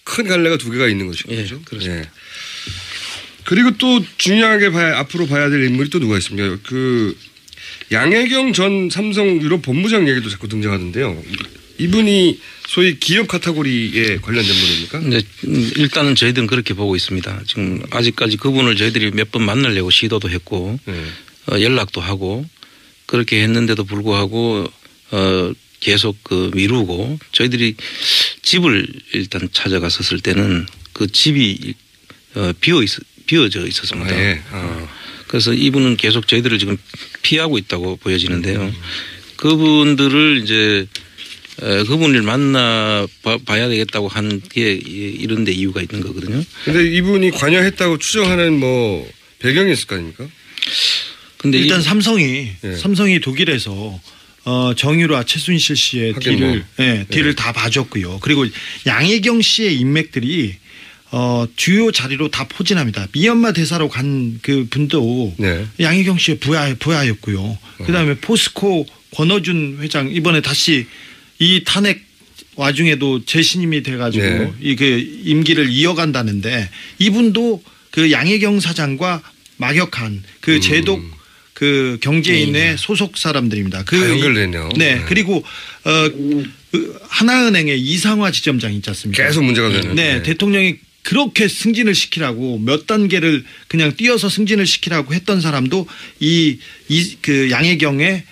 큰 갈래가 두 개가 있는 것이죠. 예, 그렇습니다. 예. 그리고 또 중요하게 앞으로 봐야 될 인물이 또 누가 있습니까? 그 양혜경 전 삼성 유럽 본부장 얘기도 자꾸 등장하던데요. 이분이 소위 기업 카테고리에 관련된 분입니까? 네, 일단은 저희들은 그렇게 보고 있습니다. 지금 아직까지 그분을 저희들이 몇 번 만나려고 시도도 했고 연락도 하고 그렇게 했는데도 불구하고 계속 미루고 저희들이 집을 일단 찾아갔었을 때는 그 집이 비어져 있었습니다. 예. 그래서 이분은 계속 저희들을 지금 피하고 있다고 보여지는데요. 그분들을 이제 그분을 만나 봐야 되겠다고 한 게 이런 데 이유가 있는 거거든요. 그런데 이분이 관여했다고 추정하는 뭐 배경이 있을 거 아닙니까? 근데 일단 삼성이 독일에서 정유라 최순실 씨의 딜을 다 봐줬고요. 그리고 양혜경 씨의 인맥들이 주요 자리로 다 포진합니다. 미얀마 대사로 간 그 분도 양혜경 씨의 부하였고요. 그다음에 포스코 권어준 회장 이번에 다시 이 탄핵 와중에도 재신임이 돼가지고 그 임기를 이어간다는데 이분도 그 양혜경 사장과 막역한 그 제독 그 경제인의 소속 사람들입니다. 다 연결되네요. 네. 그리고 하나은행의 이상화 지점장 있지 않습니까? 계속 문제가 되는. 네. 대통령이 그렇게 승진을 시키라고 몇 단계를 그냥 띄어서 승진을 시키라고 했던 사람도 그 양혜경의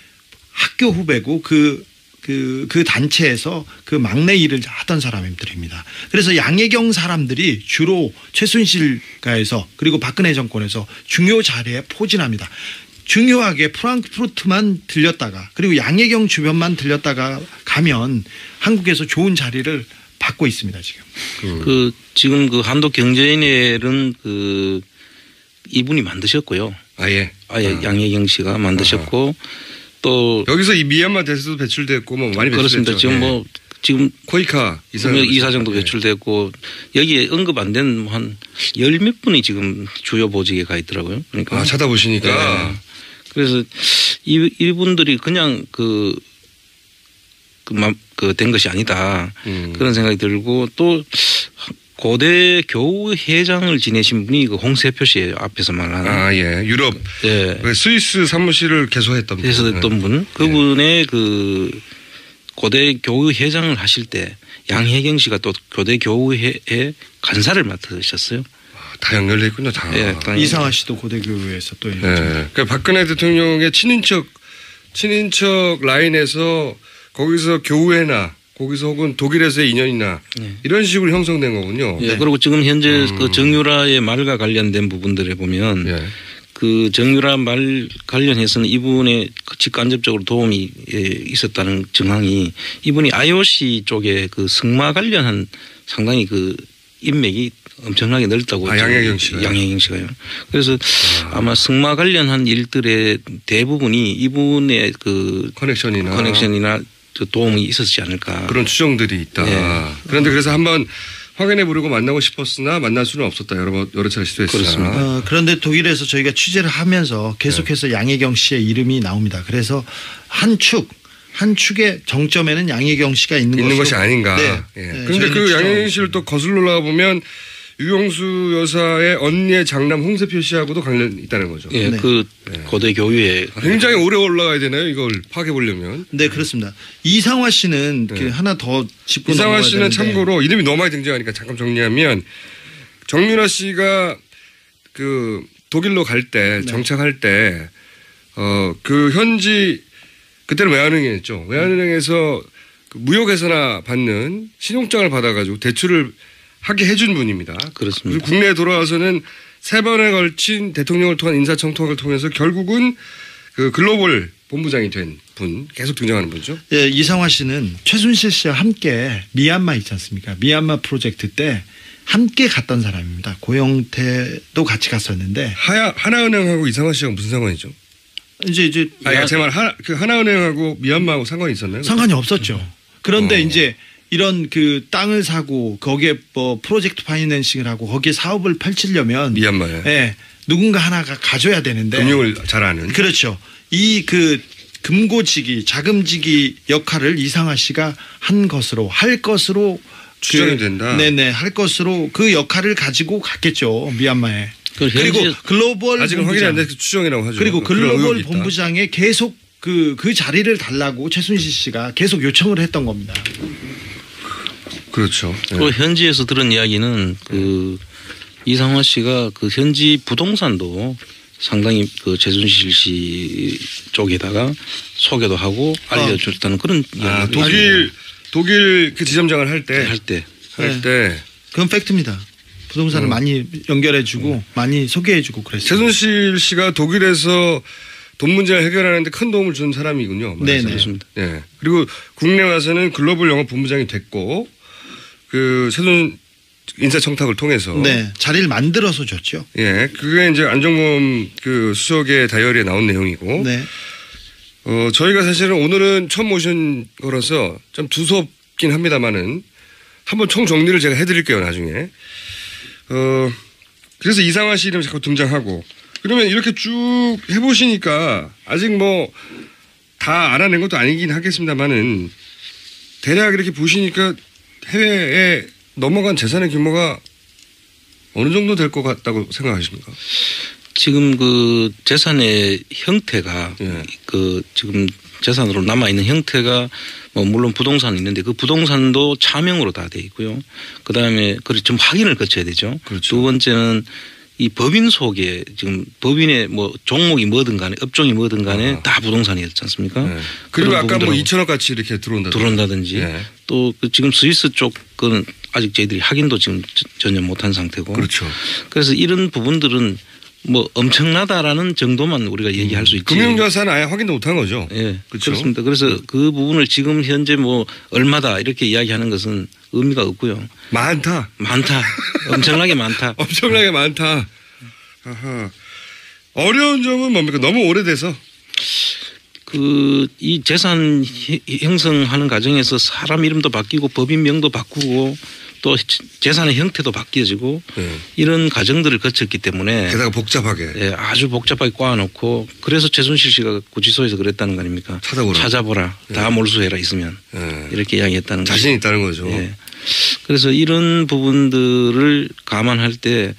학교 후배고 그 단체에서 그 막내 일을 하던 사람들입니다. 그래서 양혜경 사람들이 주로 최순실가에서 그리고 박근혜 정권에서 중요 자리에 포진합니다. 중요하게 프랑크푸르트만 들렸다가 그리고 양혜경 주변만 들렸다가 가면 한국에서 좋은 자리를 받고 있습니다 지금. 지금 그 한독 경제인회는 이분이 만드셨고요. 아예 양혜경 씨가 만드셨고. 또 여기서 이 미얀마 대사도 배출됐고 뭐 많이 배출됐죠. 그렇습니다. 지금 코이카 이사장도 배출됐고 여기에 언급 안 된 한 열 몇 분이 지금 주요 보직에 가 있더라고요. 그러니까 찾아보시니까 그래서 이분들이 그냥 된 것이 아니다 그런 생각이 들고 또 고대 교우회장을 지내신 분이 그 홍세표 씨 앞에서 말하는 유럽 스위스 사무실을 개소했던 분 그분의 그 고대 교우회장을 하실 때 양혜경 씨가 또 고대 교우회의 간사를 맡으셨어요. 다 연결돼 있군요. 다. 이상화 씨도 고대 교우에서 또. 그러니까 박근혜 대통령의 친인척 라인에서 거기서 교우회나 거기서 혹은 독일에서의 인연이나 이런 식으로 형성된 거군요. 그리고 지금 현재 그 정유라의 말과 관련된 부분들에 보면 그 정유라 말 관련해서는 이분의 직간접적으로 도움이 있었다는 정황이 이분이 IOC 쪽에 그 승마 관련한 상당히 그 인맥이 엄청나게 넓다고. 양혜경 씨가요? 양혜경 씨가요. 그래서 아마 승마 관련한 일들의 대부분이 이분의 그 커넥션이나 도움이 있었지 않을까. 그런 추정들이 있다. 예. 그런데 그래서 한번 확인해 보려고 만나고 싶었으나 만날 수는 없었다. 여러 차례 시도했으나. 그렇습니다. 그런데 독일에서 저희가 취재를 하면서 계속해서 양혜경 씨의 이름이 나옵니다. 그래서 한 축의 정점에는 양혜경 씨가 있는 것이 아닌가. 네. 예. 네, 그런데 그 저희는 양혜경 씨를 또 거슬러 올라가 보면 유경수 여사의 언니의 장남 홍세표 씨하고도 관련이 있다는 거죠. 예, 네. 그 고대 교유에 굉장히 오래 올라가야 되나요? 이걸 파악해 보려면. 네, 그렇습니다. 이상화 씨는 그 하나 더 짚고 이상화 넘어가야 씨는 되는데. 참고로 이름이 너무 많이 등장하니까 잠깐 정리하면 정윤아 씨가 그 독일로 갈 때 정착할 때 그 현지 그때는 외환은행이었죠. 외환은행에서 그 무역회사나 받는 신용장을 받아가지고 대출을 하게 해준 분입니다. 그렇습니다. 그리고 국내에 돌아와서는 3번에 걸친 대통령을 통한 인사청탁을 통해서 결국은 그 글로벌 본부장이 된 분, 계속 등장하는 분이죠. 예, 이상화 씨는 최순실 씨와 함께 미얀마 있지 않습니까? 미얀마 프로젝트 때 함께 갔던 사람입니다. 고영태도 같이 갔었는데. 하나은행하고 이상화 씨하고 무슨 상관이죠? 이제 제 말 하나은행하고 미얀마하고 상관이 있었나요? 상관이 없었죠. 그런데 이제 이런 그 땅을 사고 거기에 뭐 프로젝트 파이낸싱을 하고 거기에 사업을 펼치려면 미얀마에 예, 누군가 하나가 가져야 되는데 금융을 잘 아는 그렇죠. 이 그 금고지기 자금지기 역할을 이상화 씨가 할 것으로 추정이 된다. 네네 할 것으로 그 역할을 가지고 갔겠죠 미얀마에. 그리고 글로벌 아직은 확인이 안 돼서 추정이라고 하죠. 그리고 글로벌 본부장에 계속 그 자리를 달라고 최순실 씨가 계속 요청을 했던 겁니다. 그렇죠. 또 현지에서 들은 이야기는 그 이상화 씨가 그 현지 부동산도 상당히 그 최순실 씨 쪽에다가 소개도 하고 알려줬다는 그런 이야기. 독일 그 지점장을 할 때. 그건 팩트입니다. 부동산을 많이 연결해주고 많이 소개해주고 그랬어요. 최순실 씨가 독일에서 돈 문제를 해결하는데 큰 도움을 준 사람이군요. 네, 그렇습니다. 네. 그리고 국내 와서는 글로벌 영업 본부장이 됐고 그 최순 인사청탁을 통해서 자리를 만들어서 줬죠. 예, 그게 이제 안정범 그 수석의 다이어리에 나온 내용이고. 네. 저희가 사실은 오늘은 처음 모신 거라서 좀 두섭긴 합니다만은 한번 총 정리를 제가 해드릴게요 나중에. 그래서 이상화 씨 이름이 자꾸 등장하고 그러면 이렇게 쭉 해보시니까 아직 뭐 다 알아낸 것도 아니긴 하겠습니다만은 대략 이렇게 보시니까 해외에 넘어간 재산의 규모가 어느 정도 될 것 같다고 생각하십니까? 지금 그 재산의 형태가 그 지금 재산으로 남아있는 형태가 뭐 물론 부동산이 있는데 그 부동산도 차명으로 다 돼 있고요. 그다음에 그걸 좀 확인을 거쳐야 되죠. 그렇죠. 두 번째는 이 법인 속에 지금 법인의 뭐 종목이 뭐든 간에 업종이 뭐든 간에 다 부동산이었지 않습니까? 네. 그리고 아까 뭐 2천억 같이 이렇게 들어온다든지 또 그 지금 스위스 쪽은 아직 저희들이 확인도 지금 전혀 못한 상태고. 그렇죠. 그래서 이런 부분들은 뭐 엄청나다라는 정도만 우리가 얘기할 수 있지. 금융자산은 아예 확인도 못한 거죠. 예, 그렇죠? 그렇습니다. 그래서 그 부분을 지금 현재 뭐 얼마다 이렇게 이야기하는 것은 의미가 없고요. 많다. 엄청나게 많다. 엄청나게 많다. 아하. 어려운 점은 뭡니까? 너무 오래돼서. 이 재산 형성하는 과정에서 사람 이름도 바뀌고 법인명도 바꾸고 또 재산의 형태도 바뀌어지고 이런 과정들을 거쳤기 때문에 게다가 복잡하게 아주 복잡하게 꼬아놓고 그래서 최순실 씨가 구치소에서 그랬다는 거 아닙니까? 찾아보라. 다 몰수해라 있으면 이렇게 이야기했다는 거죠. 자신 있다는 거죠. 그래서 이런 부분들을 감안할 때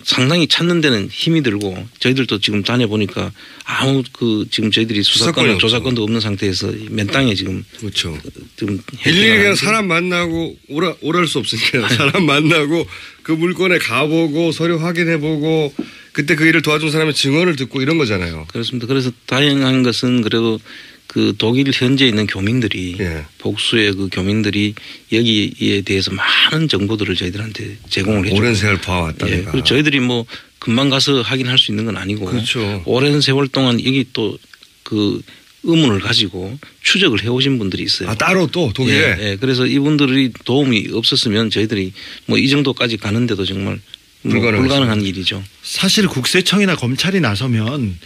상당히 찾는 데는 힘이 들고 저희들도 지금 다녀보니까 아무 지금 저희들이 수사권도 조사권도 없는 상태에서 맨 땅에 지금 그렇죠. 지금 일일이 그냥 사람 만나고 오랄 수 없으니까 사람 만나고 그 물건에 가보고 서류 확인해보고 그때 그 일을 도와준 사람의 증언을 듣고 이런 거잖아요. 그렇습니다. 그래서 다행한 것은 그래도 그 독일 현지에 있는 교민들이 복수의 그 교민들이 여기에 대해서 많은 정보들을 저희들한테 제공을 해주고 오랜 세월 봐왔다니까. 그리고 저희들이 뭐 금방 가서 확인할 수 있는 건 아니고 그렇죠. 오랜 세월 동안 여기 또 그 의문을 가지고 추적을 해오신 분들이 있어요. 따로 또 독일에. 그래서 이분들이 도움이 없었으면 저희들이 뭐 이 정도까지 가는데도 정말 불가능한 일이죠. 사실 국세청이나 검찰이 나서면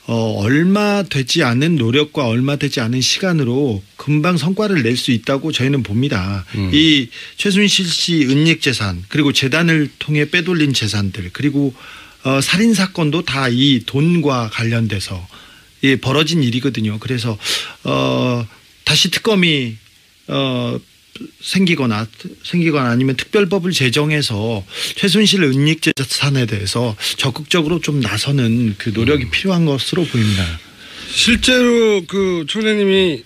얼마 되지 않은 노력과 얼마 되지 않은 시간으로 금방 성과를 낼 수 있다고 저희는 봅니다. 이 최순실 씨 은닉 재산 그리고 재단을 통해 빼돌린 재산들 그리고 살인 사건도 다 이 돈과 관련돼서 벌어진 일이거든요. 그래서 다시 특검이 생기거나 아니면 특별법을 제정해서 최순실 은닉 재산에 대해서 적극적으로 좀 나서는 그 노력이 필요한 것으로 보입니다. 실제로 그 총장님이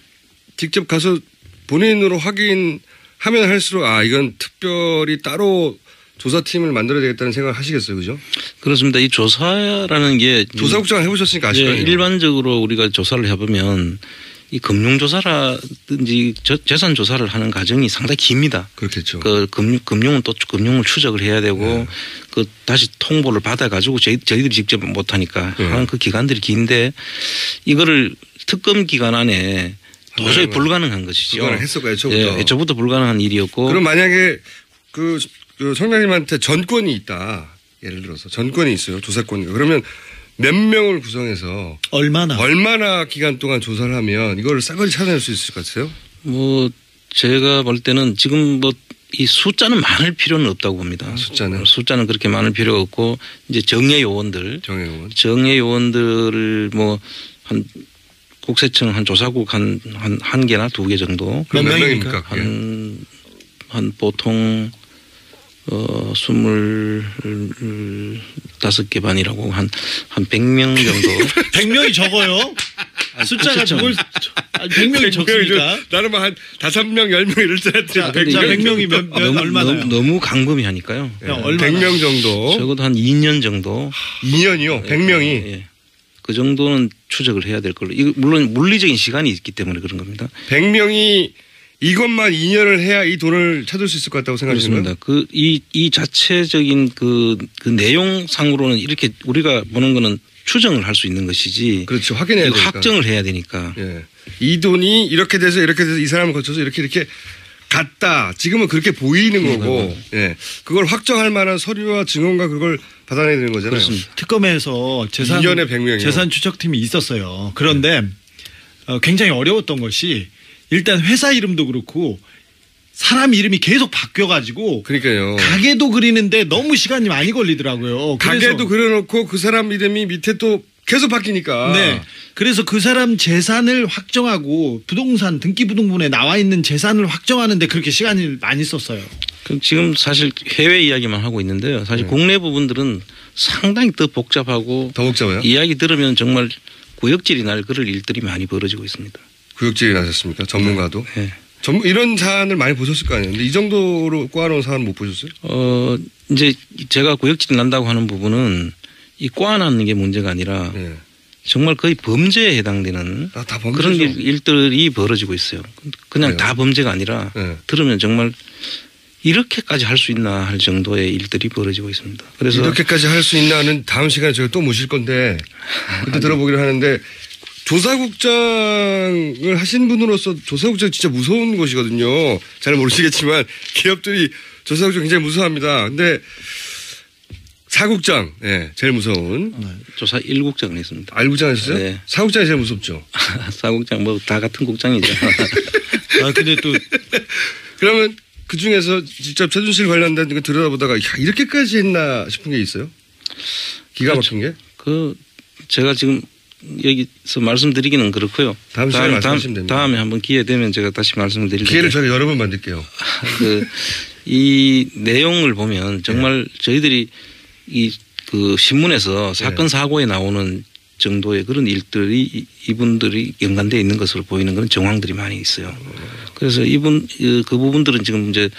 직접 가서 본인으로 확인하면 할수록 이건 특별히 따로 조사팀을 만들어야 되겠다는 생각을 하시겠어요, 그죠? 그렇습니다. 이 조사라는 게 조사국장 해보셨으니까 아시죠? 일반적으로 우리가 조사를 해보면 이 금융조사라든지 재산 조사를 하는 과정이 상당히 깁니다. 그렇겠죠. 그 금융은 또 금융을 추적을 해야 되고 그 다시 통보를 받아가지고 저희들이 직접 못하니까 하는 그 기간들이 긴데 이거를 특검 기간 안에 도저히 불가능한 것이죠. 불가능했었고 애초부터. 애초부터 불가능한 일이었고. 그럼 만약에 그 총장님한테 전권이 있다. 예를 들어서 전권이 있어요. 조사권이. 그러면 몇 명을 구성해서 얼마나 기간 동안 조사를 하면 이걸 싸그리 찾아낼 수 있을 것 같아요? 뭐 제가 볼 때는 지금 뭐 이 숫자는 많을 필요는 없다고 봅니다. 숫자는 그렇게 많을 필요가 없고 이제 정예 요원들을 뭐 한 국세청 한 조사국 한 개나 두 개 정도. 몇 명입니까? 한 보통 25개 반이라고 한 100명 정도. 100명이 적어요? 숫자가 적을 100명이 적습니까? 나는 한 5명, 10명 이럴 줄 알았더니 100명이 얼마나요? 너무 광범위하니까요. 100명 정도. 적어도 한 2년 정도. 2년이요? 100명이? 예. 그 정도는 추적을 해야 될 걸로. 이거 물론 물리적인 시간이 있기 때문에 그런 겁니다. 100명이 이것만 2년을 해야 이 돈을 찾을 수 있을 것 같다고 생각하십니까? 그렇습니다. 이 자체적인 그 내용상으로는 이렇게 우리가 보는 거는 추정을 할 수 있는 것이지. 그렇죠. 확인해야 되니까. 확정을 해야 되니까. 예. 이 돈이 이렇게 돼서 이 사람을 거쳐서 이렇게 갔다. 지금은 그렇게 보이는 거고. 예. 그걸 확정할 만한 서류와 증언과 그걸 받아내야 되는 거잖아요. 그렇습니다. 특검에서 2년에 100명이요. 재산 추적팀이 있었어요. 그런데 굉장히 어려웠던 것이 일단 회사 이름도 그렇고 사람 이름이 계속 바뀌어가지고 그러니까요. 가게도 그리는데 너무 시간이 많이 걸리더라고요. 가게도 그려놓고 그 사람 이름이 밑에 또 계속 바뀌니까. 네. 그래서 그 사람 재산을 확정하고 부동산 등기부등본에 나와 있는 재산을 확정하는데 그렇게 시간을 많이 썼어요. 그럼 지금 사실 해외 이야기만 하고 있는데요. 사실 국내 부분들은 상당히 더 복잡하고 더 복잡해요? 이야기 들으면 정말 구역질이 날 그럴 일들이 많이 벌어지고 있습니다. 구역질이 나셨습니까? 전문가도? 네. 이런 사안을 많이 보셨을 거 아니에요. 근데 이 정도로 꼬아놓은 사안 못 보셨어요? 이제 제가 구역질이 난다고 하는 부분은 이 꼬아놓는 게 문제가 아니라 네. 정말 거의 범죄에 해당되는 그런 일들이 벌어지고 있어요. 그냥 다 범죄가 아니라 들으면 정말 이렇게까지 할 수 있나 할 정도의 일들이 벌어지고 있습니다. 그래서 이렇게까지 할 수 있나는 다음 시간에 저희가 또 모실 건데 그때 들어보기로 하는데 조사국장을 하신 분으로서 조사국장 진짜 무서운 곳이거든요. 잘 모르시겠지만 기업들이 조사국장 굉장히 무서워합니다. 근데 사국장, 네, 제일 무서운. 조사 1국장을 했습니다. 1국장 하셨어요? 네. 사국장이 제일 무섭죠. 사국장 뭐 다 같은 국장이죠. 근데 또 그러면 그 중에서 직접 최순실 관련된 거 들여다보다가 이렇게까지 했나 싶은 게 있어요? 기가 막힌 게? 제가 지금 여기서 말씀드리기는 그렇고요. 다음 시간에 말씀하시면 됩니다. 다음에 한번 기회 되면 제가 다시 말씀을 드릴게요. 기회를 저희가 여러 번 만들게요. 이 내용을 보면 정말 저희들이 그 신문에서 사건 사고에 나오는 정도의 그런 일들이 이분들이 연관되어 있는 것으로 보이는 그런 정황들이 많이 있어요. 그래서 그 부분들은 지금 이제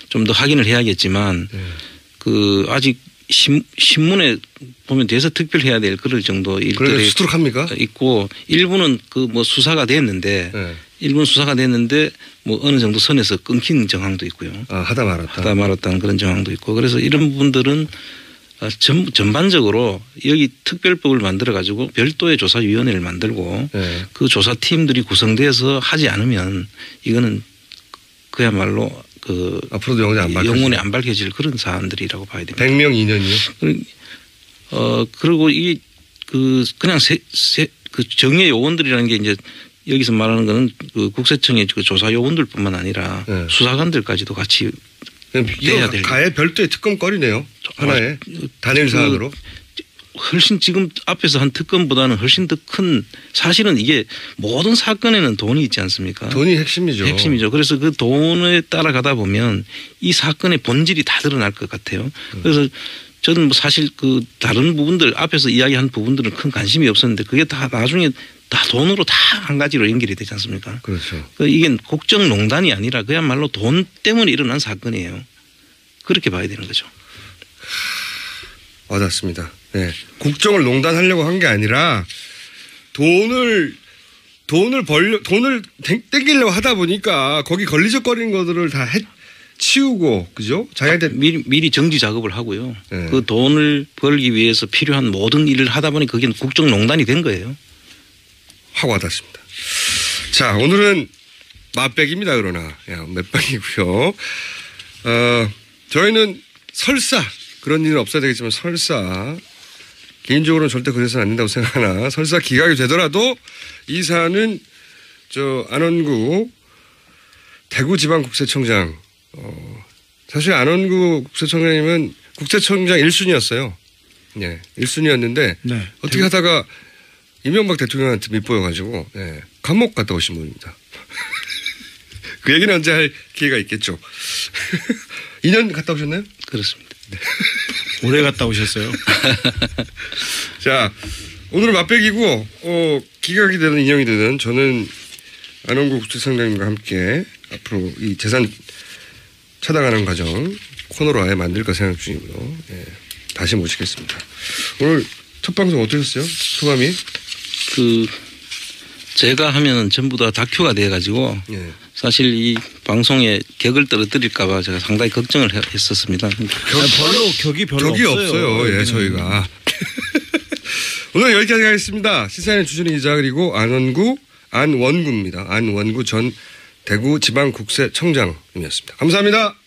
좀 더 확인을 해야겠지만 그 아직 신문에 보면 대서특필해야 될 그럴 정도 일들이 수두룩합니까? 있고 일부는 그 뭐 수사가 됐는데 일부는 수사가 됐는데 뭐 어느 정도 선에서 끊긴 정황도 있고요. 하다 말았다는 그런 정황도 있고 그래서 이런 부분들은 전반적으로 여기 특별법을 만들어 가지고 별도의 조사위원회를 만들고 그 조사팀들이 구성돼서 하지 않으면 이거는 그야말로 앞으로도 영원히 안 밝혀질 그런 사안들이라고 봐야 됩니다. 100명 2년이요? 그리고 그냥 그 정예 요원들이라는 게 이제 여기서 말하는 거는 그 국세청의 그 조사 요원들뿐만 아니라 네. 수사관들까지도 같이 돼야 될. 가해 별도의 특검거리네요. 하나의 단일 사안으로. 훨씬 지금 앞에서 한 특검보다는 훨씬 더 큰 사실은 이게 모든 사건에는 돈이 있지 않습니까? 돈이 핵심이죠. 핵심이죠. 그래서 그 돈에 따라가다 보면 이 사건의 본질이 다 드러날 것 같아요. 그래서 저는 뭐 사실 그 다른 부분들 앞에서 이야기한 부분들은 큰 관심이 없었는데 그게 다 나중에 다 돈으로 다 한 가지로 연결이 되지 않습니까? 그렇죠. 이게 국정농단이 아니라 그야말로 돈 때문에 일어난 사건이에요. 그렇게 봐야 되는 거죠. 와닿습니다. 네. 국정을 농단하려고 한 게 아니라 돈을 땡기려고 하다 보니까 거기 걸리적거리는 것들을 다 치우고 그죠? 자기한테 미리 정지 작업을 하고요. 네. 그 돈을 벌기 위해서 필요한 모든 일을 하다 보니 그게 국정농단이 된 거예요. 확 와닿습니다. 자, 오늘은 맛백입니다. 그러나 맷백이고요. 저희는 설사 그런 일은 없어야 되겠지만 설사 개인적으로는 절대 그래서는 안 된다고 생각하나 설사 기각이 되더라도 이 사안은 안원구 대구지방국세청장 사실 안원구 국세청장님은 국세청장 1순위였어요. 네, 1순위였는데 네. 어떻게 하다가 이명박 대통령한테 밑보여가지고 감옥 갔다 오신 분입니다. 그 얘기는 언제 할 기회가 있겠죠. 2년 갔다 오셨나요? 그렇습니다. 네. 오래 갔다 오셨어요. 자, 오늘은 맛백이고 기각이 되든 인용이 되든 저는 안원구 국세청장님과 함께 앞으로 이 재산 찾아가는 과정 코너로 아예 만들까 생각 중이고요. 다시 모시겠습니다. 오늘 첫 방송 어떠셨어요? 소감이? 제가 하면은 전부 다 다큐가 돼가지고 사실 이 방송에 격을 떨어뜨릴까 봐 제가 상당히 걱정을 했었습니다. 격이 격이 없어요. 저희가. 오늘 여기까지 하겠습니다. 시사인의 주준희 기자 그리고 안원구입니다. 안원구 전 대구지방국세청장님이었습니다. 감사합니다.